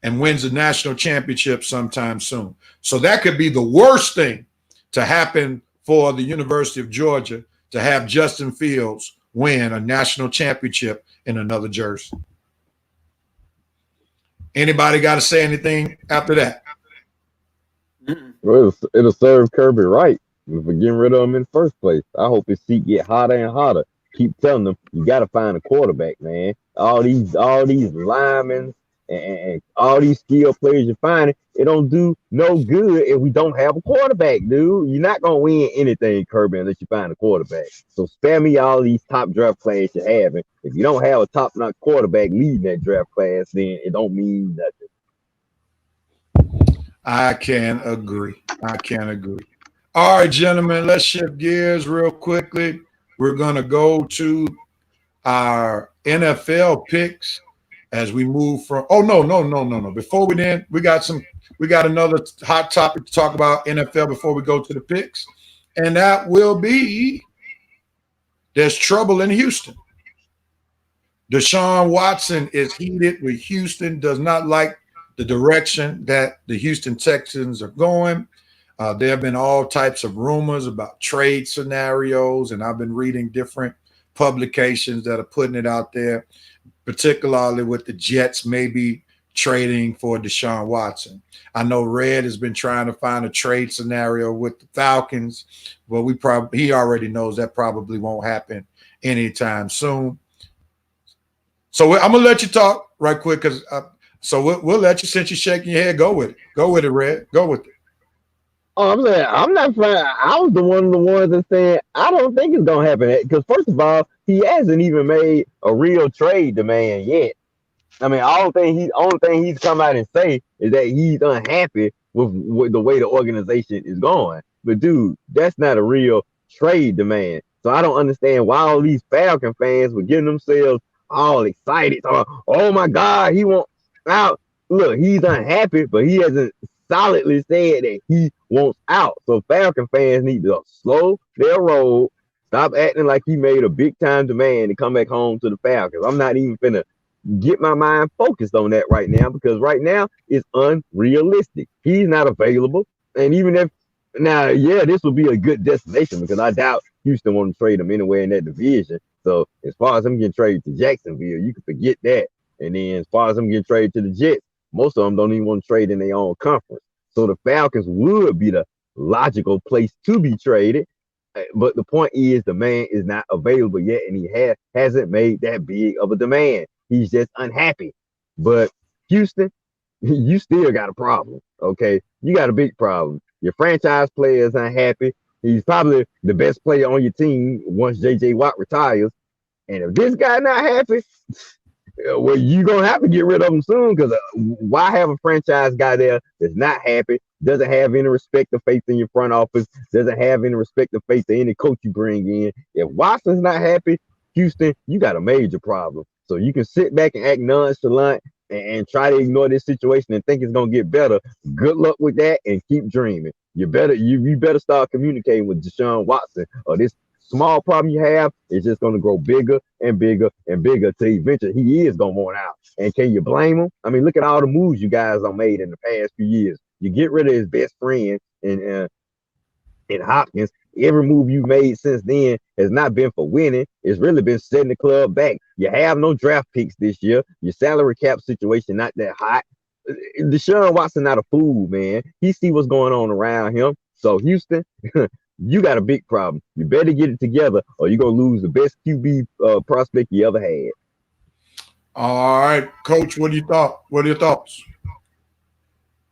and wins a national championship sometime soon. So that could be the worst thing to happen for the University of Georgia, to have Justin Fields win a national championship in another jersey. Anybody got to say anything after that?
Well, it'll serve Kirby right for getting rid of him in the first place. I hope his seat get hotter and hotter. Keep telling them you got to find a quarterback, man. All these linemen, and all these skilled players you're finding, it don't do no good if we don't have a quarterback, dude. You're not gonna win anything, Kirby, unless you find a quarterback. So spare me all these top draft class you're having. If you don't have a top notch quarterback leading that draft class, then it don't mean nothing.
I can agree. I can agree. All right, gentlemen, let's shift gears real quickly. We're going to go to our NFL picks as we move from. Oh, no. Before we then, we got another hot topic to talk about NFL before we go to the picks. And that will be there's trouble in Houston. DeShaun Watson is heated with Houston, does not like the direction that the Houston Texans are going. There have been all types of rumors about trade scenarios, and I've been reading different publications that are putting it out there, particularly with the Jets maybe trading for DeShaun Watson. I know Red has been trying to find a trade scenario with the Falcons, but he already knows that probably won't happen anytime soon. So I'm gonna let you talk right quick because so we'll let you, since you're shaking your head, go with it. Go with it, Red. Go with it.
Oh, I'm saying I'm not fine. I was the one of the ones that said I don't think it's gonna happen because first of all, he hasn't even made a real trade demand yet. I mean, only thing he's come out and say is that he's unhappy with the way the organization is going. But dude, that's not a real trade demand. So I don't understand why all these Falcon fans were getting themselves all excited. Oh my God, he wants out. Look, he's unhappy, but he hasn't solidly said that he wants out. So Falcon fans need to slow their roll, stop acting like he made a big time demand to come back home to the Falcons. I'm not even finna get my mind focused on that right now because right now it's unrealistic. He's not available. And even if now, yeah, this would be a good destination because I doubt Houston want to trade him anywhere in that division. So as far as him getting traded to Jacksonville, you can forget that. And then as far as him getting traded to the Jets, most of them don't even want to trade in their own conference. So the Falcons would be the logical place to be traded. But the point is the man is not available yet, and he hasn't made that big of a demand. He's just unhappy. But Houston, you still got a problem, okay? You got a big problem. Your franchise player is unhappy. He's probably the best player on your team once J.J. Watt retires. And if this guy not happy, well, you're going to have to get rid of him soon because why have a franchise guy there that's not happy, doesn't have any respect or faith in your front office, doesn't have any respect or faith in any coach you bring in? If Watson's not happy, Houston, you got a major problem. So you can sit back and act nonchalant and try to ignore this situation and think it's going to get better. Good luck with that and keep dreaming. You better start communicating with DeShaun Watson or this small problem you have is just going to grow bigger and bigger and bigger till eventually he is going to want out. And can you blame him? I mean, look at all the moves you guys have made in the past few years. You get rid of his best friend in Hopkins. Every move you made since then has not been for winning. It's really been setting the club back. You have no draft picks this year. Your salary cap situation not that hot. DeShaun Watson not a fool, man. He see what's going on around him. So Houston, you got a big problem. You better get it together or you're going to lose the best QB prospect you ever had.
All right, Coach, what are your thoughts?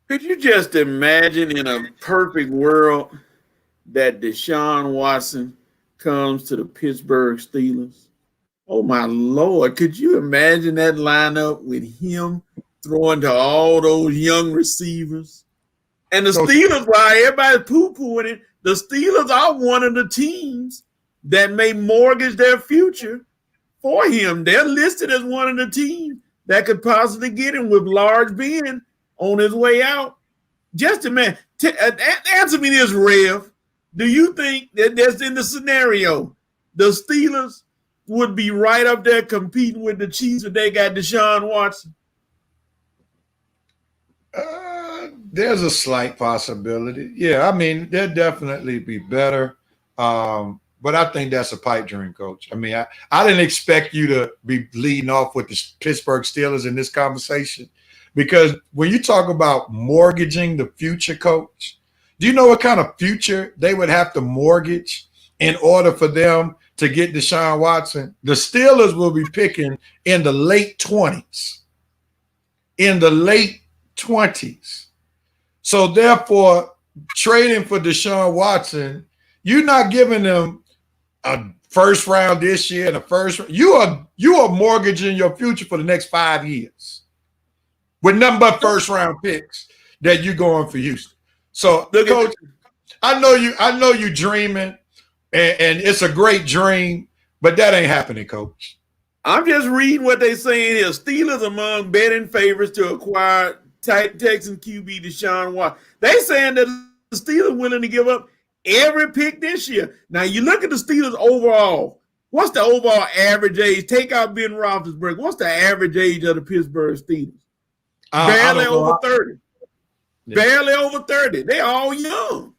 Could you just imagine in a perfect world that DeShaun Watson comes to the Pittsburgh Steelers? Oh, my Lord. Could you imagine that lineup with him throwing to all those young receivers? And the Steelers, while everybody's poo-pooing it, the Steelers are one of the teams that may mortgage their future for him. They're listed as one of the teams that could possibly get him with large Ben on his way out. Just a man. Answer me this, Rev. Do you think that that's in the scenario the Steelers would be right up there competing with the Chiefs if they got DeShaun Watson?
There's a slight possibility. Yeah, I mean, they'd definitely be better. But I think that's a pipe dream, Coach. I mean, I didn't expect you to be leading off with the Pittsburgh Steelers in this conversation because when you talk about mortgaging the future, Coach, do you know what kind of future they would have to mortgage in order for them to get DeShaun Watson? The Steelers will be picking in the late 20s. in the late 20s. So therefore, trading for DeShaun Watson, you're not giving them a first round this year and a first. You are mortgaging your future for the next 5 years with nothing but first round picks that you're going for Houston. So, Coach, I know you dreaming, and it's a great dream, but that ain't happening, Coach.
I'm just reading what they saying here. Steelers among betting favorites to acquire Texan QB DeShaun Watson. They saying that the Steelers willing to give up every pick this year. Now you look at the Steelers overall. What's the overall average age? Take out Ben Roethlisberger. What's the average age of the Pittsburgh Steelers? Barely over 30. Yeah. Barely over 30. They all young.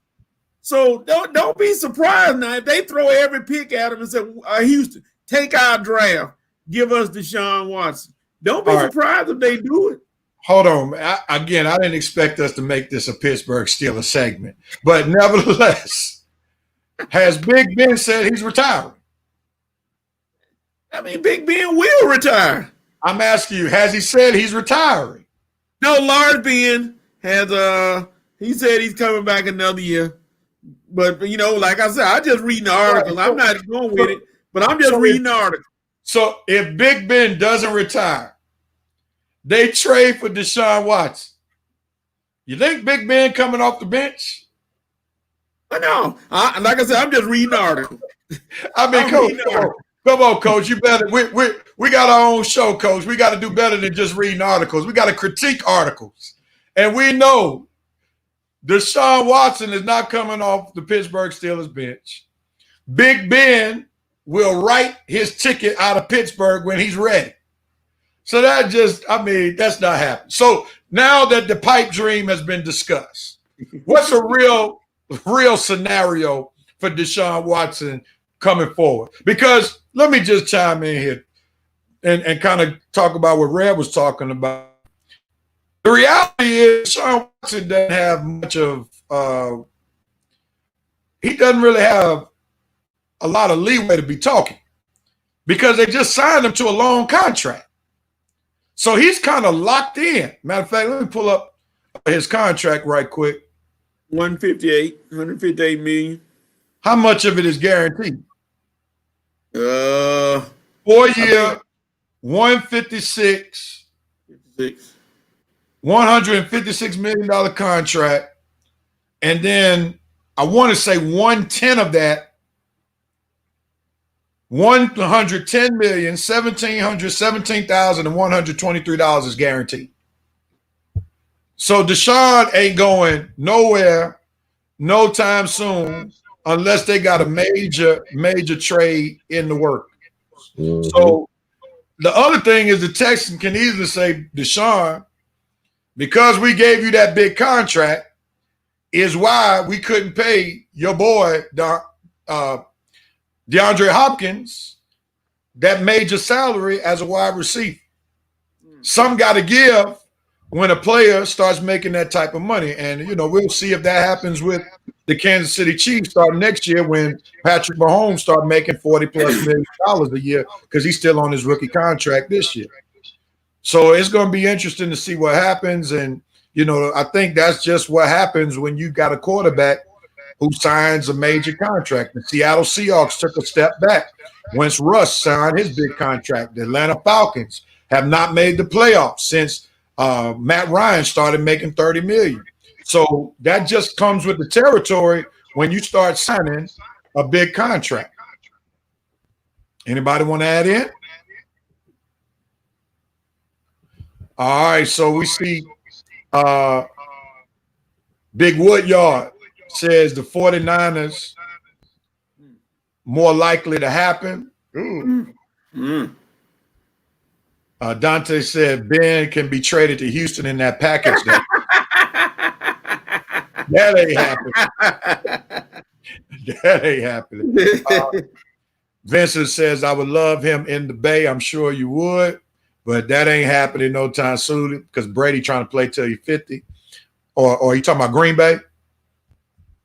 So don't be surprised now if they throw every pick at them and say, Houston, take our draft. Give us DeShaun Watson. Don't be surprised if they do it.
Hold on. I didn't expect us to make this a Pittsburgh Steelers segment. But nevertheless, has Big Ben said he's retiring?
I mean, Big Ben will retire.
I'm asking you, has he said he's retiring?
No, Lars Ben has he said he's coming back another year. But like I said, I just reading the article. I'm not going with it, but I'm just reading the article.
So if Big Ben doesn't retire, they trade for DeShaun Watson. You think Big Ben coming off the bench?
I know. Like I said, I'm just reading the article.
I mean, come on, Coach. You better. We got our own show, Coach. We got to do better than just reading articles. We got to critique articles, and we know DeShaun Watson is not coming off the Pittsburgh Steelers bench. Big Ben will write his ticket out of Pittsburgh when he's ready. So that's not happening. So now that the pipe dream has been discussed, what's a real scenario for DeShaun Watson coming forward? Because let me just chime in here and kind of talk about what Red was talking about. The reality is DeShaun Watson doesn't have much of he doesn't really have a lot of leeway to be talking because they just signed him to a long contract. So he's kind of locked in. Matter of fact, let me pull up his contract right quick.
158 million.
How much of it is guaranteed?
4
year, 156. 156 $156 million contract. And then I want to say 110 of that, $17,123 is guaranteed. So DeShaun ain't going nowhere no time soon unless they got a major trade in the work. Mm-hmm. So the other thing is the Texans can easily say, DeShaun, because we gave you that big contract is why we couldn't pay your boy DeAndre Hopkins that major salary as a wide receiver. Some got to give when a player starts making that type of money. And, we'll see if that happens with the Kansas City Chiefs starting next year when Patrick Mahomes start making $40+ million a year because he's still on his rookie contract this year. So it's going to be interesting to see what happens. And, I think that's just what happens when you got a quarterback who signs a major contract. The Seattle Seahawks took a step back once Russ signed his big contract. The Atlanta Falcons have not made the playoffs since Matt Ryan started making $30 million. So that just comes with the territory when you start signing a big contract. Anybody want to add in? All right, so we see Big Woodyard says the 49ers more likely to happen. Dante said Ben can be traded to Houston in that package. That ain't happening. That ain't happening. Vincent says, I would love him in the Bay. I'm sure you would, but that ain't happening no time soon because Brady trying to play till he's 50. Or you talking about Green Bay?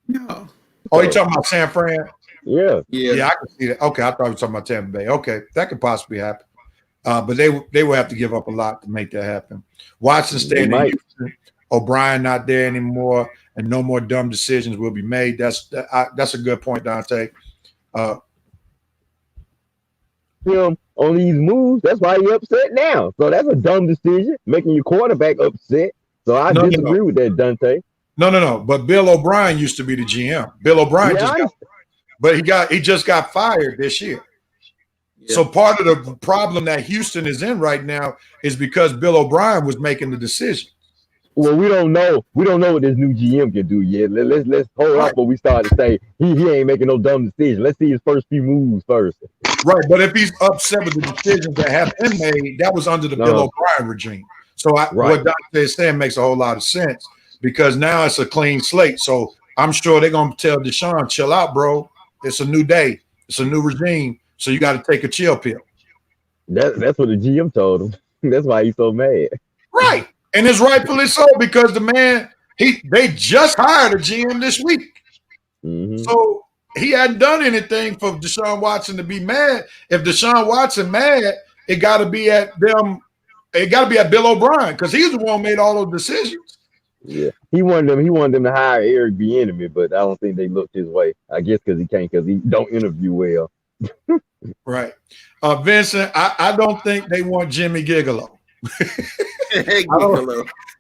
No.
Oh, you talking about San Fran?
Yeah.
Yeah, I can see that. Okay, I thought you were talking about Tampa Bay. Okay, that could possibly happen. But they will have to give up a lot to make that happen. Watson
They
staying in
might.
Houston, O'Brien not there anymore, and no more dumb decisions will be made. That's a good point, Dante.
Him on these moves. That's why he upset now. So that's a dumb decision, making your quarterback upset. So I
No, no,
disagree
no,
with that, Dante.
no, no, no. But Bill O'Brien used to be the GM. Bill O'Brien
Yeah,
he just got fired this year.
Yeah.
So part of the problem that Houston is in right now is because Bill O'Brien was making the decision.
well, we don't know. We don't know what this new GM can do yet. Let's hold
Right.
up before we start to say he ain't making no dumb decision. Let's see his first few moves first.
Right. But if he's upset with the decisions that have been made, that was under the Bill O'Brien regime. So
Right.
what Dante is saying makes a whole lot of sense because now it's a clean slate. So I'm sure they're going to tell DeShaun, chill out, bro. It's a new day. It's a new regime. So you got to take a chill pill.
That's what the GM told him. That's why he's so mad.
Right. And it's rightfully so because the man, they just hired a GM this week.
Mm-hmm.
So he hadn't done anything for DeShaun Watson to be mad. If DeShaun Watson mad, it got to be at them. It got to be at Bill O'Brien because he's the one who made all those decisions.
Yeah, he wanted them to hire Eric Bieniemy, but I don't think they looked his way. I guess because he don't interview well.
Right, Vincent. I don't think they want Jimmy Gigolo.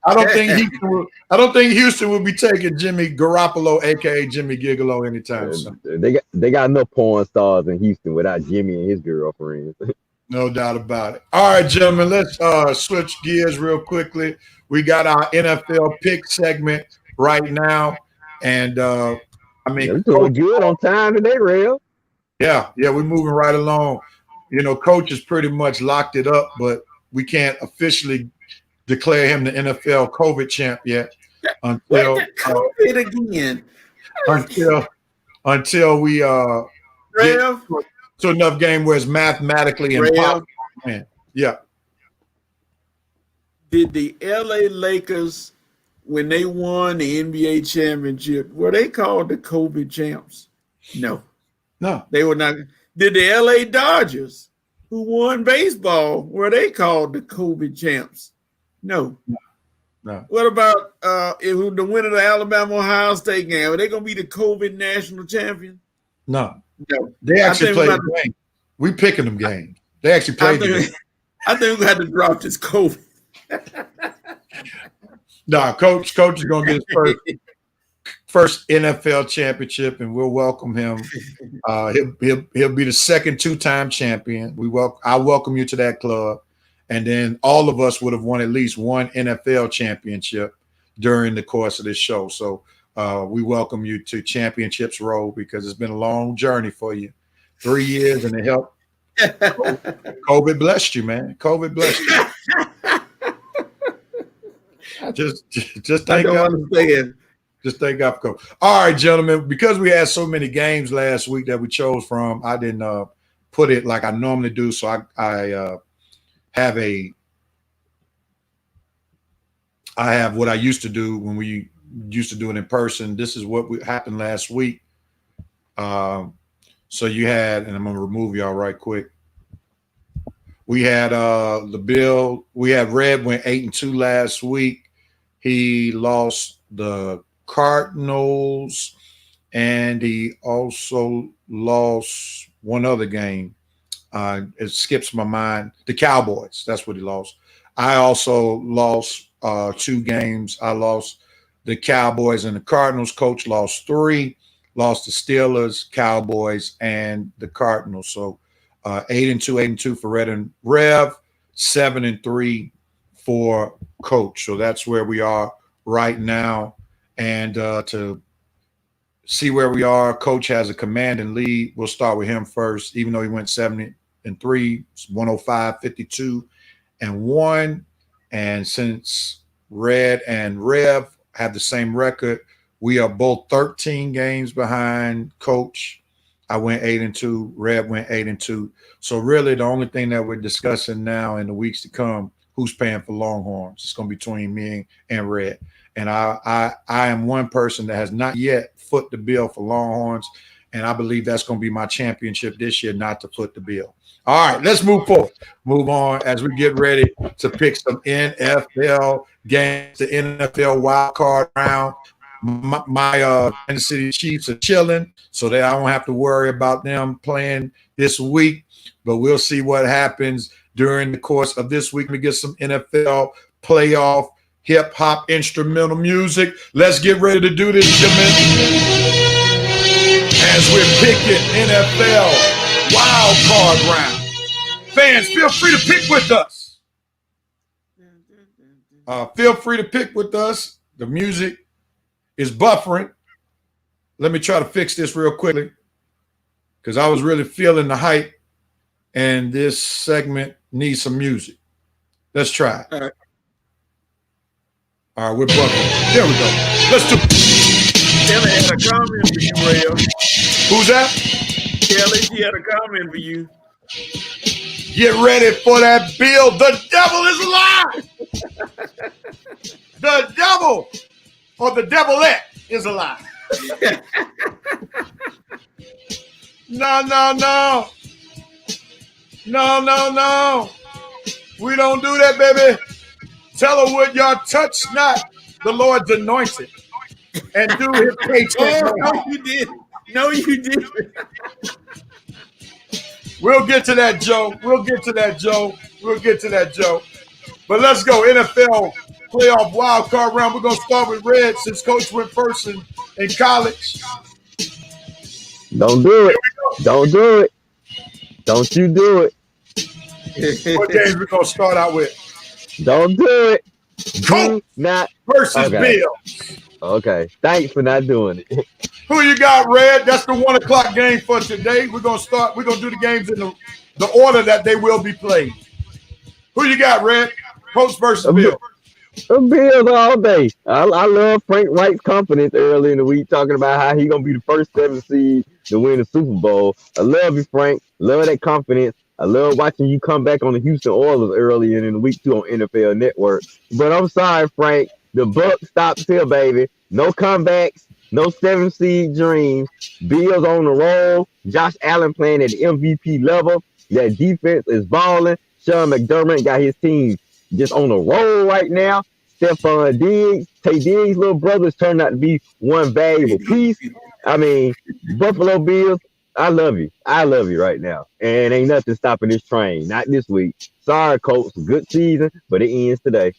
I don't think Houston will be taking Jimmy Garoppolo, aka Jimmy Gigolo, anytime soon.
They got enough porn stars in Houston without Jimmy and his girlfriend.
No doubt about it. All right, gentlemen, let's switch gears real quickly. We got our NFL pick segment right now, and
We're doing good on time today, Real.
Yeah, we're moving right along. You know, Coach has pretty much locked it up, but we can't officially declare him the NFL COVID champ yet until
COVID again.
Until we get to enough game where it's mathematically impossible. Yeah.
Did the LA Lakers, when they won the NBA championship, were they called the COVID champs? No, they were not. Did the LA Dodgers, who won baseball, were they called the COVID champs? No. What about the winner of the Alabama-Ohio State game? Are they going to be the COVID national champion?
No. They actually played the game. We picking them games. They actually played the game.
I think we had to drop this COVID.
Coach is going to get his first NFL championship, and we'll welcome him. He'll be the second two-time champion. I welcome you to that club. And then all of us would have won at least one NFL championship during the course of this show. So we welcome you to Championships Row because it's been a long journey for you. 3 years and it helped. COVID blessed you, man. COVID blessed you. Just thank God. Just thank God for COVID. All right, gentlemen, because we had so many games last week that we chose from, I didn't put it like I normally do. So I have what I used to do when we used to do it in person. This is what happened last week. So you had, and I'm going to remove y'all right quick. We had we had Red went 8-2 last week. He lost the Cardinals and he also lost one other game. It skips my mind. The Cowboys. That's what he lost. I also lost 2 games. I lost the Cowboys and the Cardinals. Coach lost 3. Lost the Steelers, Cowboys, and the Cardinals. So 8-2 for Red and Rev, 7-3 for Coach. So that's where we are right now. And to see where we are, Coach has a commanding lead. We'll start with him first, even though he went 7-3, 105, 52, and 1. And since Red and Rev have the same record, we are both 13 games behind Coach. I went 8-2. Red went 8-2. So really, the only thing that we're discussing now in the weeks to come, who's paying for Longhorns? It's going to be between me and Red. And I am one person that has not yet foot the bill for Longhorns, and I believe that's going to be my championship this year, not to foot the bill. All right, let's move forward. Move on as we get ready to pick some NFL games, the NFL wild card round. My Kansas City Chiefs are chilling, so that I don't have to worry about them playing this week. But we'll see what happens during the course of this week. We get some NFL playoff hip hop instrumental music. Let's get ready to do this, gentlemen. As we're picking NFL wild card round. Fans, feel free to pick with us. Feel free to pick with us. The music is buffering. Let me try to fix this real quickly because I was really feeling the hype, and this segment needs some music. Let's try it. All right, we're buffering. There we go. Let's do it.
Kelly had a comment for you, Rail.
Who's that?
Kelly, she had a comment for you.
Get ready for that bill. The devil is alive. The devil or the devilette is alive. No. We don't do that, baby. Tell her what y'all touch not the Lord's anointed and do his paycheck.
No, you did. No, you didn't.
We'll get to that, Joe. But let's go. NFL playoff wild card round. We're going to start with Red since Coach went first in college.
Don't do it. Don't do it. Don't you do it.
What games we going to start out with?
Don't do it.
Coach versus Bill.
Okay. Thanks for not doing it.
Who you got, Red? That's the 1 o'clock game for today. We're going to do the games in the order that they will be played. Who you got, Red? Coach versus Bill.
Bills all day. I love Frank Wright's confidence early in the week, talking about how he's going to be the first 7 seed to win the Super Bowl. I love you, Frank. Love that confidence. I love watching you come back on the Houston Oilers early in the week 2 on NFL Network. But I'm sorry, Frank. The buck stops here, baby. No comebacks. No 7 seed dreams. Bills on the roll. Josh Allen playing at the MVP level. That defense is balling. Sean McDermott got his team just on the roll right now. Stephon Diggs, Tay Diggs' little brothers turned out to be one valuable piece. I mean, Buffalo Bills, I love you. I love you right now. And ain't nothing stopping this train. Not this week. Sorry, Colts. Good season, but it ends today.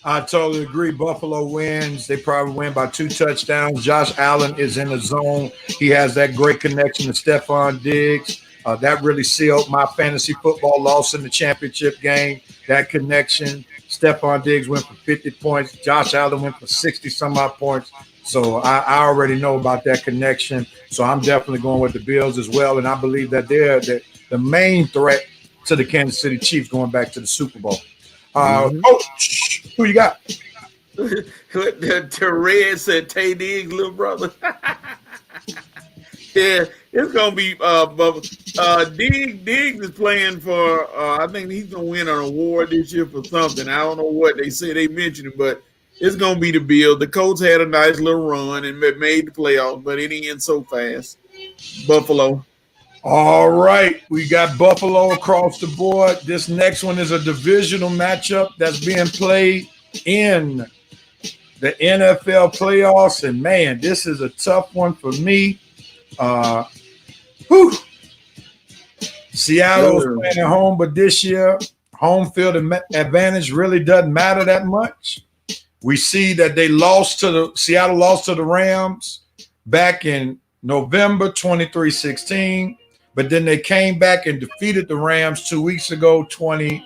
I totally agree. Buffalo wins. They probably win by 2 touchdowns. Josh Allen is in the zone. He has that great connection to Stephon Diggs. That really sealed my fantasy football loss in the championship game. That connection. Stephon Diggs went for 50 points. Josh Allen went for 60-some-odd points. So I already know about that connection. So I'm definitely going with the Bills as well. And I believe that they're the main threat to the Kansas City Chiefs going back to the Super Bowl. Coach, who you got?
Red said Tay Diggs' little brother. Yeah, it's gonna be Diggs is playing for I think he's gonna win an award this year for something. I don't know what they say they mentioned it, but it's gonna be the Bills. The Colts had a nice little run and made the playoffs, but it ends so fast. Buffalo.
All right, we got Buffalo across the board. This next one is a divisional matchup that's being played in the NFL playoffs. And man, this is a tough one for me. Seattle's playing at home, but this year, home field advantage really doesn't matter that much. We see that Seattle lost to the Rams back in November 23-16. But then they came back and defeated the Rams 2 weeks ago, 20-9.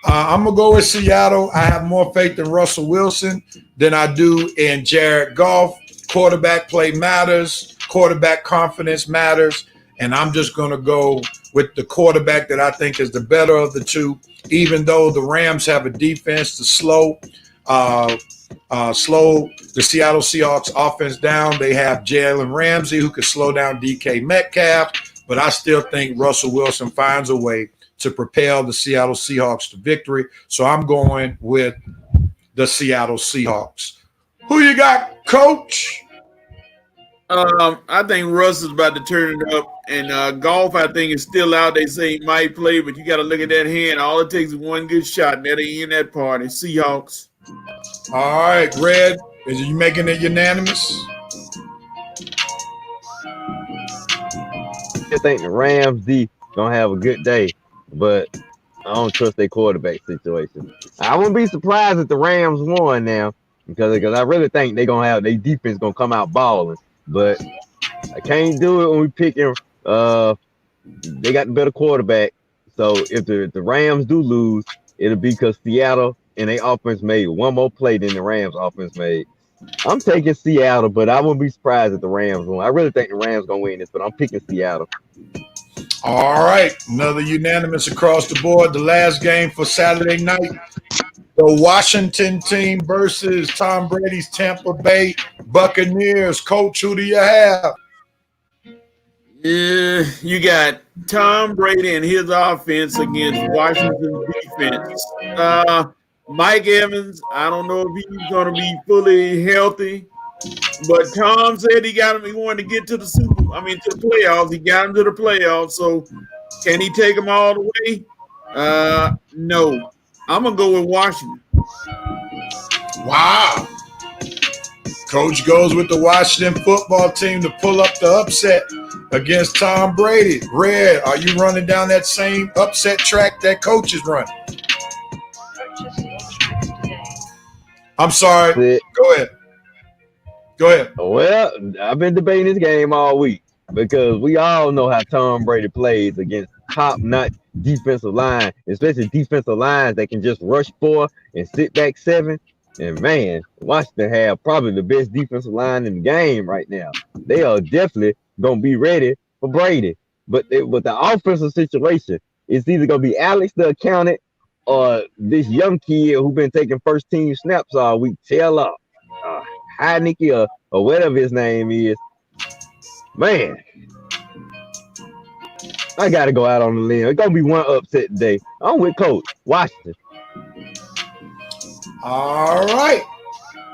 I'm going to go with Seattle. I have more faith in Russell Wilson than I do in Jared Goff. Quarterback play matters. Quarterback confidence matters. And I'm just going to go with the quarterback that I think is the better of the two, even though the Rams have a defense to slow the Seattle Seahawks offense down. They have Jalen Ramsey who could slow down DK Metcalf, but I still think Russell Wilson finds a way to propel the Seattle Seahawks to victory. So I'm going with the Seattle Seahawks. Who you got, Coach?
I think Russ is about to turn it up, and golf, I think, is still out. They say he might play, but you got to look at that hand. All it takes is one good shot, and that'll end that party. Seahawks.
All right, Red, is you making it unanimous?
I think the Rams D gonna have a good day, but I don't trust their quarterback situation. I wouldn't be surprised if the Rams won now because I really think they're gonna have their defense gonna come out balling. But I can't do it when we picking. They got the better quarterback. So if the Rams do lose, it'll be because Seattle and their offense made one more play than the Rams offense made. I'm taking Seattle, but I wouldn't be surprised if the Rams won. I really think the Rams gonna win this, but I'm picking Seattle.
All right, another unanimous across the board. The last game for Saturday night, the Washington team versus Tom Brady's Tampa Bay Buccaneers. Coach, who do you have?
Yeah, you got Tom Brady and his offense against Washington's defense. Mike Evans, I don't know if he's going to be fully healthy, but Tom said he got him. He wanted to get to the to the playoffs. He got him to the playoffs. So, can he take them all the way? No. I'm gonna go with Washington.
Wow. Coach goes with the Washington football team to pull up the upset against Tom Brady. Red, are you running down that same upset track that Coach is running? I'm sorry. Go ahead. Go ahead.
Well, I've been debating this game all week because we all know how Tom Brady plays against top-notch defensive line, especially defensive lines that can just rush 4 and sit back 7. And man, Washington have probably the best defensive line in the game right now. They are definitely gonna be ready for Brady. But with the offensive situation, it's either gonna be Alex the accountant or this young kid who been taking first team snaps all week, Taylor, Heineke or whatever his name is. Man, I gotta go out on the limb. It's gonna be one upset today. I'm with Coach Washington.
All right.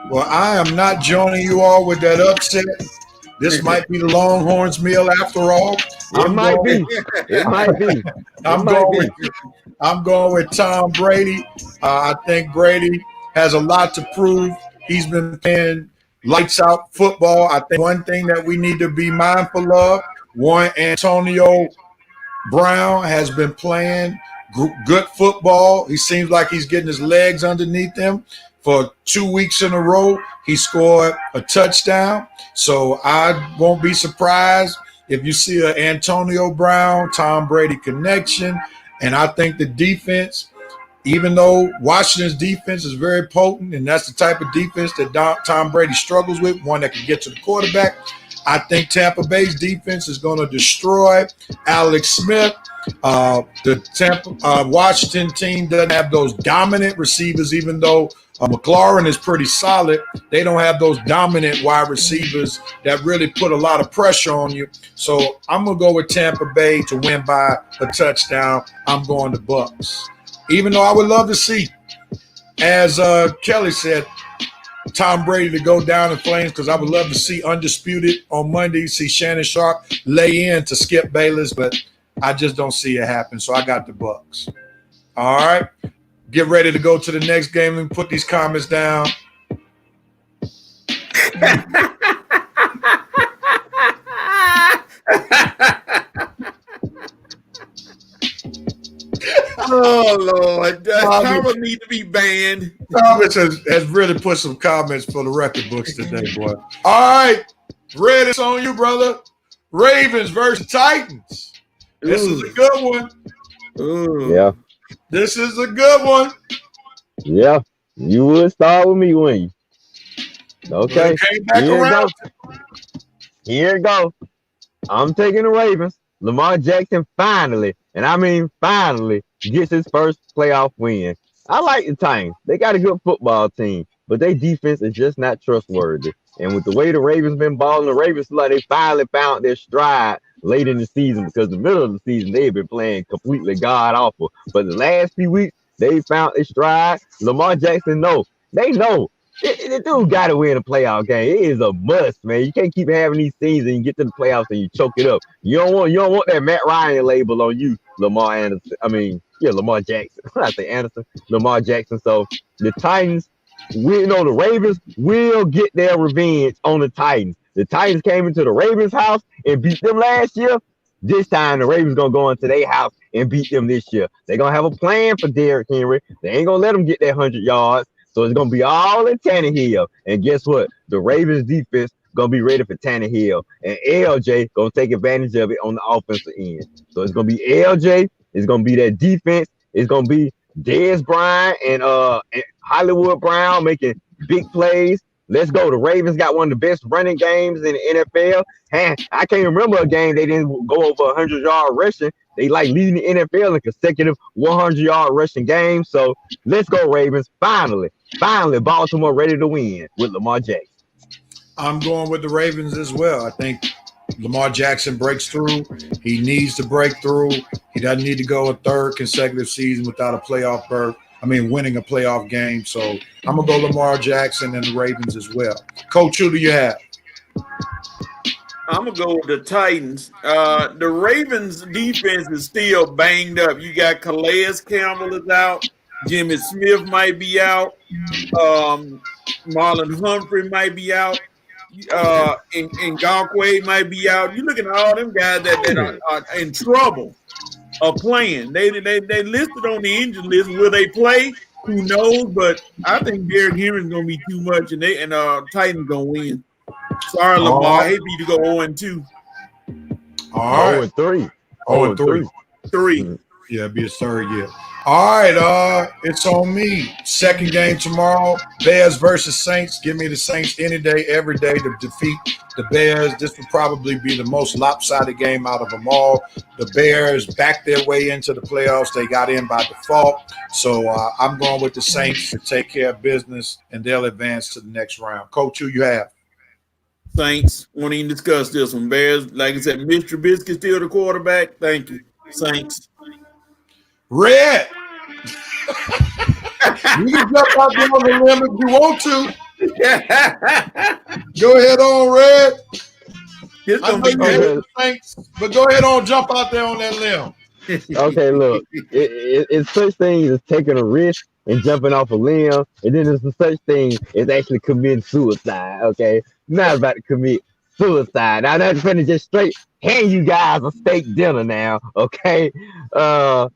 Well, I am not joining you all with that upset. This might be the Longhorns meal after all.
It might be.
I'm going with Tom Brady. I think Brady has a lot to prove. He's been playing lights out football. I think one thing that we need to be mindful of, one, Antonio Brown has been playing good football. He seems like he's getting his legs underneath him. For 2 weeks in a row, he scored a touchdown. So I won't be surprised if you see an Antonio Brown, Tom Brady connection. And I think the defense, even though Washington's defense is very potent, and that's the type of defense that Tom Brady struggles with, one that can get to the quarterback, I think Tampa Bay's defense is going to destroy Alex Smith. The Washington team doesn't have those dominant receivers, even though McLaurin is pretty solid. They don't have those dominant wide receivers that really put a lot of pressure on you. So I'm going to go with Tampa Bay to win by a touchdown. I'm going to Bucks. Even though I would love to see, as Kelly said, Tom Brady to go down in flames, because I would love to see Undisputed on Monday, see Shannon Sharp lay in to Skip Bayless, but I just don't see it happen. So I got the Bucks. All right. Get ready to go to the next game and put these comments down.
Oh, Lord. Thomas need to be banned.
Thomas has really put some comments for the record books today, boy. All right. Red, it's on you, brother. Ravens versus Titans. This is a good one.
Yeah.
This is a good one.
Yeah. You would start with me, wouldn't you? Okay. Here it goes. I'm taking the Ravens. Lamar Jackson finally, and I mean finally, gets his first playoff win. I like the Titans. They got a good football team, but their defense is just not trustworthy. And with the way the Ravens been balling, the Ravens like they finally found their stride late in the season, because the middle of the season they've been playing completely god awful. But the last few weeks they found their stride. Lamar Jackson they know The dude got to win a playoff game. It is a must, man. You can't keep having these things and you get to the playoffs and you choke it up. You don't want that Matt Ryan label on you, Lamar Anderson. I mean, yeah, Lamar Jackson. I say Anderson, Lamar Jackson. So the Titans, the Ravens will get their revenge on the Titans. The Titans came into the Ravens' house and beat them last year. This time the Ravens gonna go into their house and beat them this year. They're gonna have a plan for Derrick Henry. They ain't gonna let him get that 100 yards. So it's gonna be all in Tannehill. And guess what? The Ravens defense gonna be ready for Tannehill. And LJ gonna take advantage of it on the offensive end. So it's gonna be LJ, it's gonna be that defense, it's gonna be Dez Bryant and Hollywood Brown making big plays. Let's go. The Ravens got one of the best running games in the NFL. I can't remember a game they didn't go over 100-yard rushing. They like leading the NFL in consecutive 100-yard rushing games. So let's go, Ravens. Finally, Baltimore ready to win with Lamar Jackson.
I'm going with the Ravens as well. I think Lamar Jackson breaks through. He needs to break through. He doesn't need to go a third consecutive season without a playoff berth. Winning a playoff game. So I'm going to go Lamar Jackson and the Ravens as well. Coach, who do you have?
I'm going to go with the Titans. The Ravens defense is still banged up. You got Calais Campbell is out. Jimmy Smith might be out. Marlon Humphrey might be out. And Ngakoue might be out. You're looking at all them guys that are in trouble of playing. They listed on the injury list. Will they play? Who knows? But I think Derrick Henry's gonna be too much, and Titans gonna win. Sorry, Lamar. I hate for you to go 0-2.
All right.
0-3.
0-3.
3.
Yeah, it'd be a third year. All right, it's on me. Second game tomorrow, Bears versus Saints. Give me the Saints any day, every day to defeat the Bears. This will probably be the most lopsided game out of them all. The Bears backed their way into the playoffs. They got in by default. So I'm going with the Saints to take care of business, and they'll advance to the next round. Coach, who you have?
Saints. Won't even discuss this one. Bears, like I said, Mr. Trubisky still the quarterback. Thank you. Saints.
Red. You can jump out there on the limb if you want to. Go ahead on, Red. I know you hate the Saints, but go ahead on, jump out there on that limb.
Okay, look, it's such things as taking a risk and jumping off a limb, and then there's such thing as actually committing suicide. Okay, I'm not about to commit suicide. I'm not going to just straight hand you guys a steak dinner now. Okay, I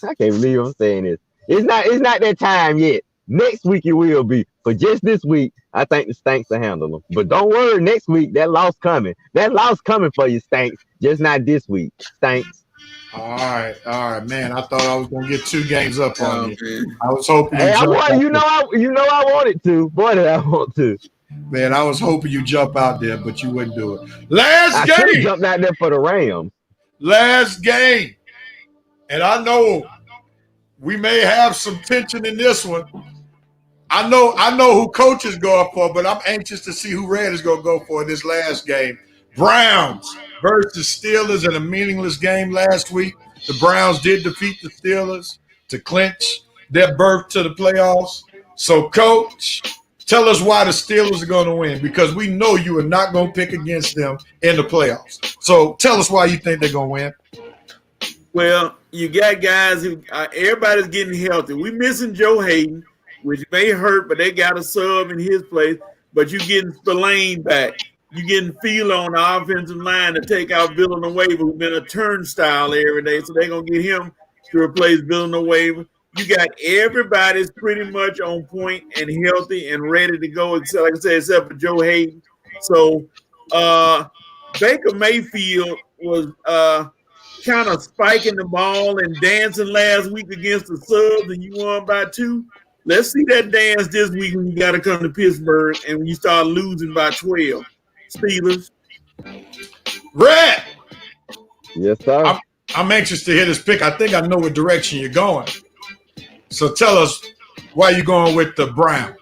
can't believe I'm saying this. It's not that time yet. Next week it will be. But just this week, I think the Stanks will handle them. But don't worry, next week that loss coming. That loss coming for you, Stanks. Just not this week, Stanks.
All right, man. I thought I was gonna get 2 games up on you. I was hoping.
I wanted to. Boy, did I want to.
Man, I was hoping you jump out there, but you wouldn't do it. Last game.
I jumped out there for the Rams.
Last game. And I know we may have some tension in this one. I know who Coach is going for, but I'm anxious to see who Red is going to go for in this last game. Browns versus Steelers in a meaningless game last week. The Browns did defeat the Steelers to clinch their berth to the playoffs. So, Coach, tell us why the Steelers are going to win, because we know you are not going to pick against them in the playoffs. So, tell us why you think they're going to win.
Well, you got guys who everybody's getting healthy. We missing Joe Hayden, which may hurt, but they got a sub in his place. But you getting Spillane back. You getting Feel on the offensive line to take out Villanueva, who's been a turnstile every day. So they're going to get him to replace Villanueva. You got everybody's pretty much on point and healthy and ready to go, except, like I said, except for Joe Hayden. So Baker Mayfield was kind of spiking the ball and dancing last week against the Subs, and you won by 2. Let's see that dance this week when you got to come to Pittsburgh and when you start losing by 12. Steelers.
Red.
Yes, sir.
I'm anxious to hear this pick. I think I know what direction you're going. So tell us why you're going with the Browns.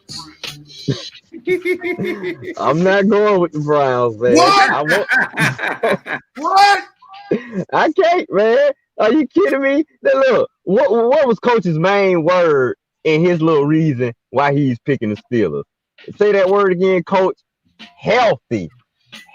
I'm not going with the Browns, man.
What? What?
I can't, man. Are you kidding me? Now, look, what was Coach's main word and his little reason why he's picking the Steelers? Say that word again, coach. Healthy.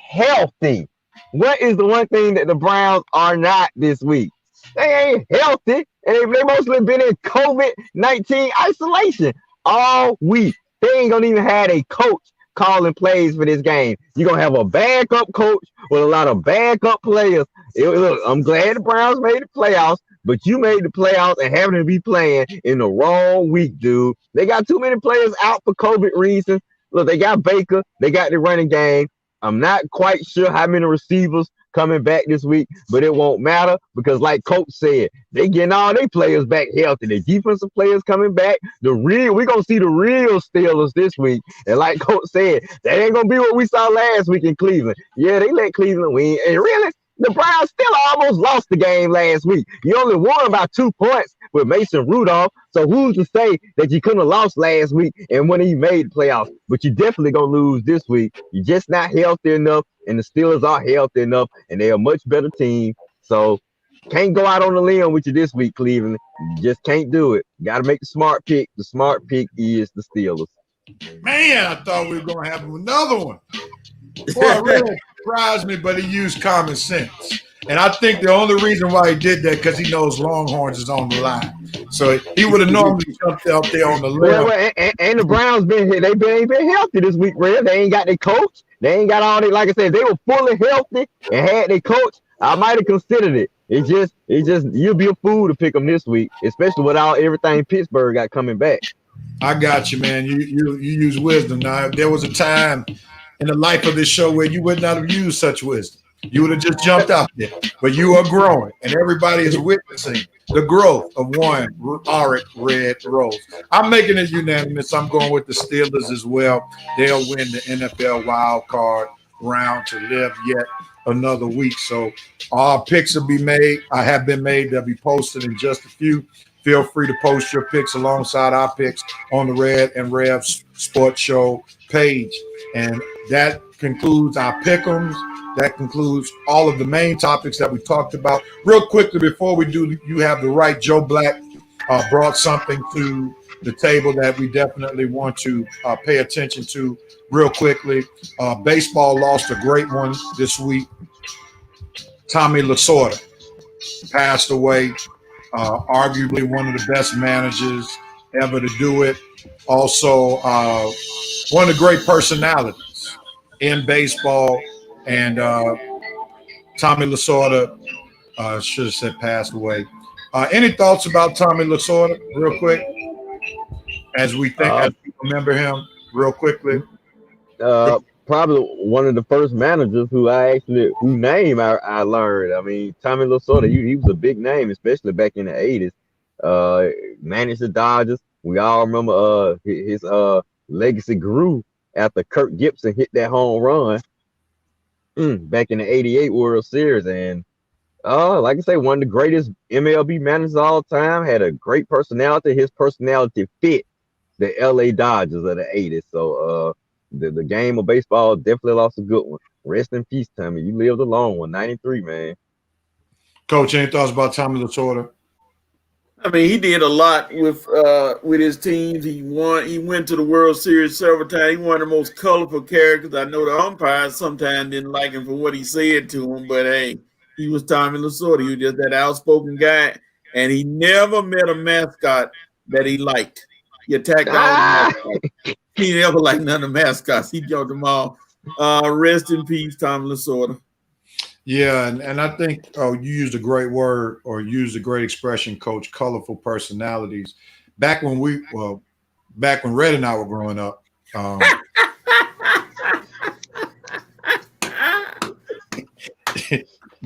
Healthy. What is the one thing that the Browns are not this week? They ain't healthy, and they mostly been in COVID-19 isolation all week. They ain't gonna even have a coach calling plays for this game. You're gonna have a backup coach with a lot of backup players. Look, I'm glad the Browns made the playoffs, but you made the playoffs and having to be playing in the wrong week, dude. They got too many players out for COVID reasons. Look, they got Baker, they got the running game. I'm not quite sure how many receivers coming back this week, but it won't matter because, like Coach said, they getting all their players back healthy. The defensive players coming back. We're gonna see the real Steelers this week. And like Coach said, that ain't gonna be what we saw last week in Cleveland. Yeah, they let Cleveland win. And really, the Browns still almost lost the game last week. You only won by 2 points with Mason Rudolph. So who's to say that you couldn't have lost last week and when he made the playoffs? But you're definitely going to lose this week. You're just not healthy enough, and the Steelers are healthy enough, and they're a much better team. So can't go out on a limb with you this week, Cleveland. You just can't do it. You got to make the smart pick. The smart pick is the Steelers.
Man, I thought we were going to have another one. Boy, it really surprised me, but he used common sense. And I think the only reason why he did that because he knows Longhorns is on the line. So he would have normally jumped out there on the limb.
Well, and the Browns been here. They ain't been healthy this week, Red. They ain't got their coach. They ain't got all they, like I said, they were fully healthy and had their coach. I might have considered it. It's just you'll be a fool to pick them this week, especially with everything Pittsburgh got coming back.
I got you, man. You use wisdom. Now, there was a time in the life of this show where you would not have used such wisdom. You would have just jumped out there. But you are growing, and everybody is witnessing the growth of one Auric Red Rose. I'm making it unanimous. I'm going with the Steelers as well. They'll win the NFL wild card round to live yet another week. So our picks will be made. I have been made. They'll be posted in just a few. Feel free to post your picks alongside our picks on the Red and Rev Sports Show page. And that concludes our pick'ems. That concludes all of the main topics that we talked about. Real quickly, before we do, you have the right. Joe Black brought something to the table that we definitely want to pay attention to real quickly. Baseball lost a great one this week. Tommy Lasorda passed away. Arguably one of the best managers ever to do it. Also, one of the great personalities in baseball. And Tommy Lasorda, should have said passed away. Any thoughts about Tommy Lasorda, real quick, as we remember him, real quickly?
Probably one of the first managers whose name I learned. I mean, Tommy Lasorda, he was a big name, especially back in the 80s. Managed the Dodgers. We all remember his legacy grew after Kirk Gibson hit that home run. Back in the 88 World Series. And like I say, one of the greatest MLB managers of all time, had a great personality. His personality fit the LA Dodgers of the 80s. So the game of baseball definitely lost a good one. Rest in peace, Tommy. You lived a long one, 93, man.
Coach, any thoughts about Tommy Lasorda?
I mean, he did a lot with his teams. He went to the World Series several times. He one of the most colorful characters. I know the umpires sometimes didn't like him for what he said to him, but hey, he was Tommy Lasorda. He was just that outspoken guy, and he never met a mascot that he liked. He attacked all the mascots. He never liked none of the mascots. He jumped them all. Rest in peace, Tommy Lasorda.
Yeah, and I think you used a great word or used a great expression, Coach, colorful personalities. Back when Red and I were growing up,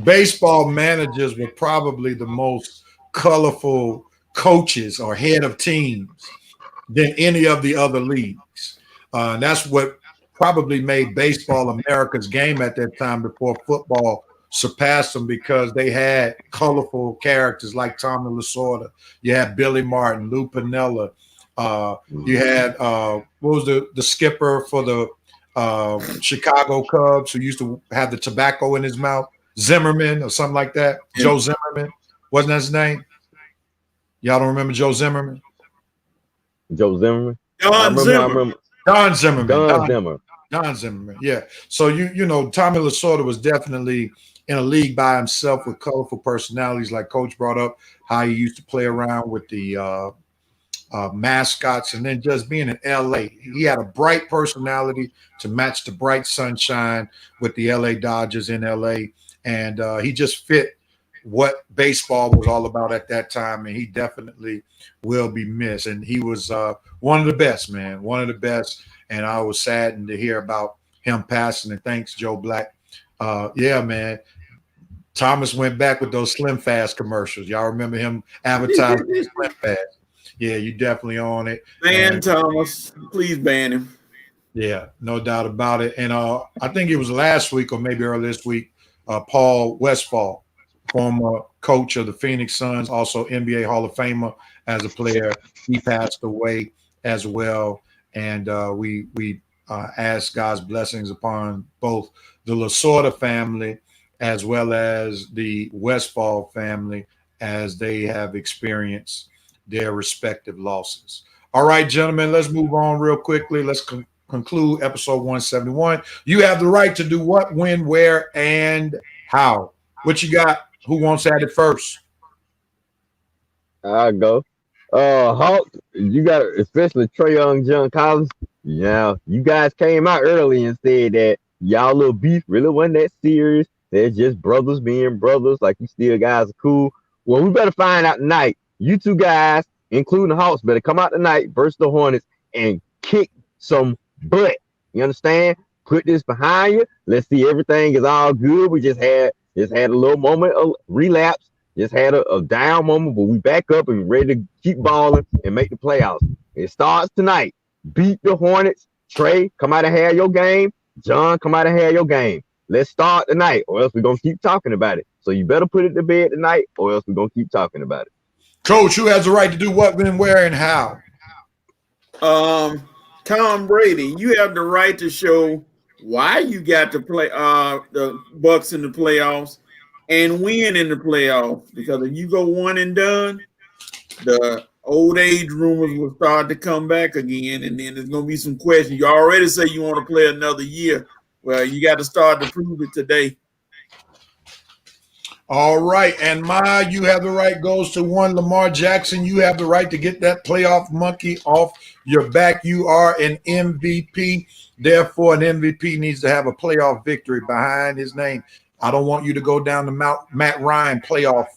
baseball managers were probably the most colorful coaches or head of teams than any of the other leagues. And that's what probably made baseball America's game at that time before football surpassed them, because they had colorful characters like Tommy Lasorda. You had Billy Martin, Lou Piniella. You had what was the skipper for the Chicago Cubs, who used to have the tobacco in his mouth? Zimmerman or something like that. Yeah. Joe Zimmerman. Wasn't that his name? Y'all don't remember Joe Zimmerman?
Joe Zimmerman?
John Zimmerman.
Don Zimmerman.
Don Zimmer.
Don Zimmerman. Yeah. So you know, Tommy Lasorda was definitely in a league by himself with colorful personalities, like Coach brought up how he used to play around with the mascots, and then just being in LA. He had a bright personality to match the bright sunshine with the LA Dodgers in LA, and he just fit what baseball was all about at that time, and he definitely will be missed. And he was one of the best, man, one of the best. And I was saddened to hear about him passing. And thanks, Joe Black. Yeah, man. Thomas went back with those Slim Fast commercials. Y'all remember him advertising Slim Fast? Yeah, you definitely own it.
Ban Thomas. Please ban him.
Yeah, no doubt about it. And I think it was last week or maybe earlier this week, Paul Westphal, former coach of the Phoenix Suns, also NBA Hall of Famer as a player. He passed away as well. And we ask God's blessings upon both the Lasorda family as well as the Westphal family as they have experienced their respective losses. All right, gentlemen, let's move on real quickly. Let's conclude episode 171. You have the right to do what, when, where, and how. What you got? Who wants at it first?
I'll go. Hawk, you got, especially Trae Young, John Collins. Yeah, you guys came out early and said that y'all little beef really wasn't that serious. They're just brothers being brothers. Like, you still guys are cool. Well, we better find out tonight. You two guys, including the Hawks, better come out tonight versus the Hornets and kick some butt. You understand? Put this behind you. Let's see, everything is all good. We just had a little moment of relapse. Just had a down moment, but we back up and ready to keep balling and make the playoffs. It starts tonight. Beat the Hornets. Trae, come out and have your game. John, come out and have your game. Let's start tonight, or else we're going to keep talking about it. So you better put it to bed tonight, or else we're going to keep talking about it.
Coach, who has the right to do what, when, where, and how?
Tom Brady, you have the right to show why you got to play the Bucks in the playoffs and win in the playoffs. Because if you go one and done, the old age rumors will start to come back again, and then there's going to be some questions. You already say you want to play another year. Well, you got to start to prove it today.
All right. And you have the right goes to one, Lamar Jackson. You have the right to get that playoff monkey off your back. You are an MVP. Therefore, an MVP needs to have a playoff victory behind his name. I don't want you to go down the Matt Ryan playoff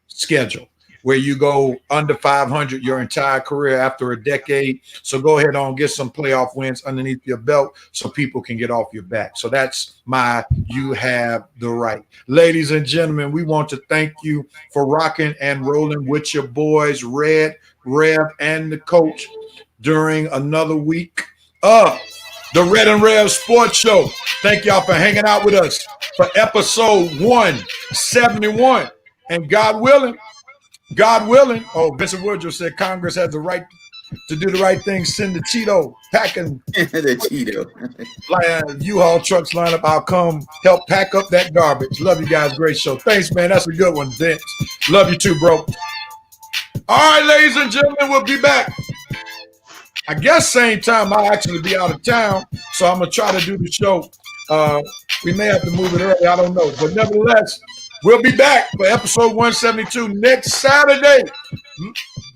schedule where you go under 500 your entire career after a decade. So go ahead on, get some playoff wins underneath your belt so people can get off your back. So that's you have the right. Ladies and gentlemen, we want to thank you for rocking and rolling with your boys, Red, Rev, and the coach during another week of the Red and Rev Sports Show. Thank y'all for hanging out with us for episode 171. And God willing, Vincent Woodruff said Congress has the right to do the right thing. Send the Cheeto packing
the Cheeto
U-Haul trucks line up. I'll come help pack up that garbage. Love you guys. Great show. Thanks, man. That's a good one, Vince. Love you too, bro. All right, ladies and gentlemen, we'll be back. I guess same time. I'll actually be out of town, so I'm gonna try to do the show. We may have to move it early. I don't know, but nevertheless, we'll be back for episode 172 next Saturday.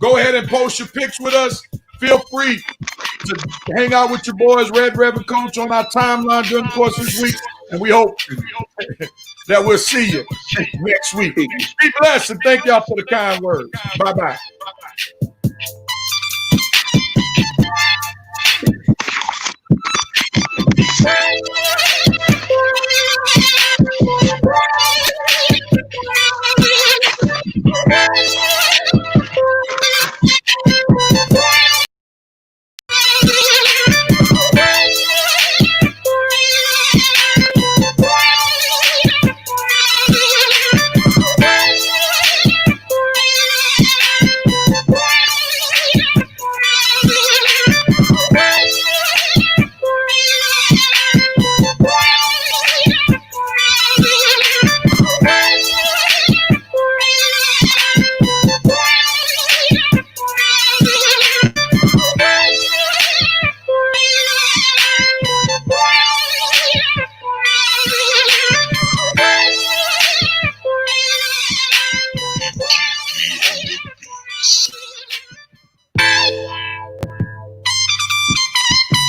Go ahead and post your pics with us. Feel free to hang out with your boys, Red Reverend Coach, on our timeline during the course of this week. And we hope that we'll see you next week. Be blessed and thank y'all for the kind words. Bye-bye.
Bye.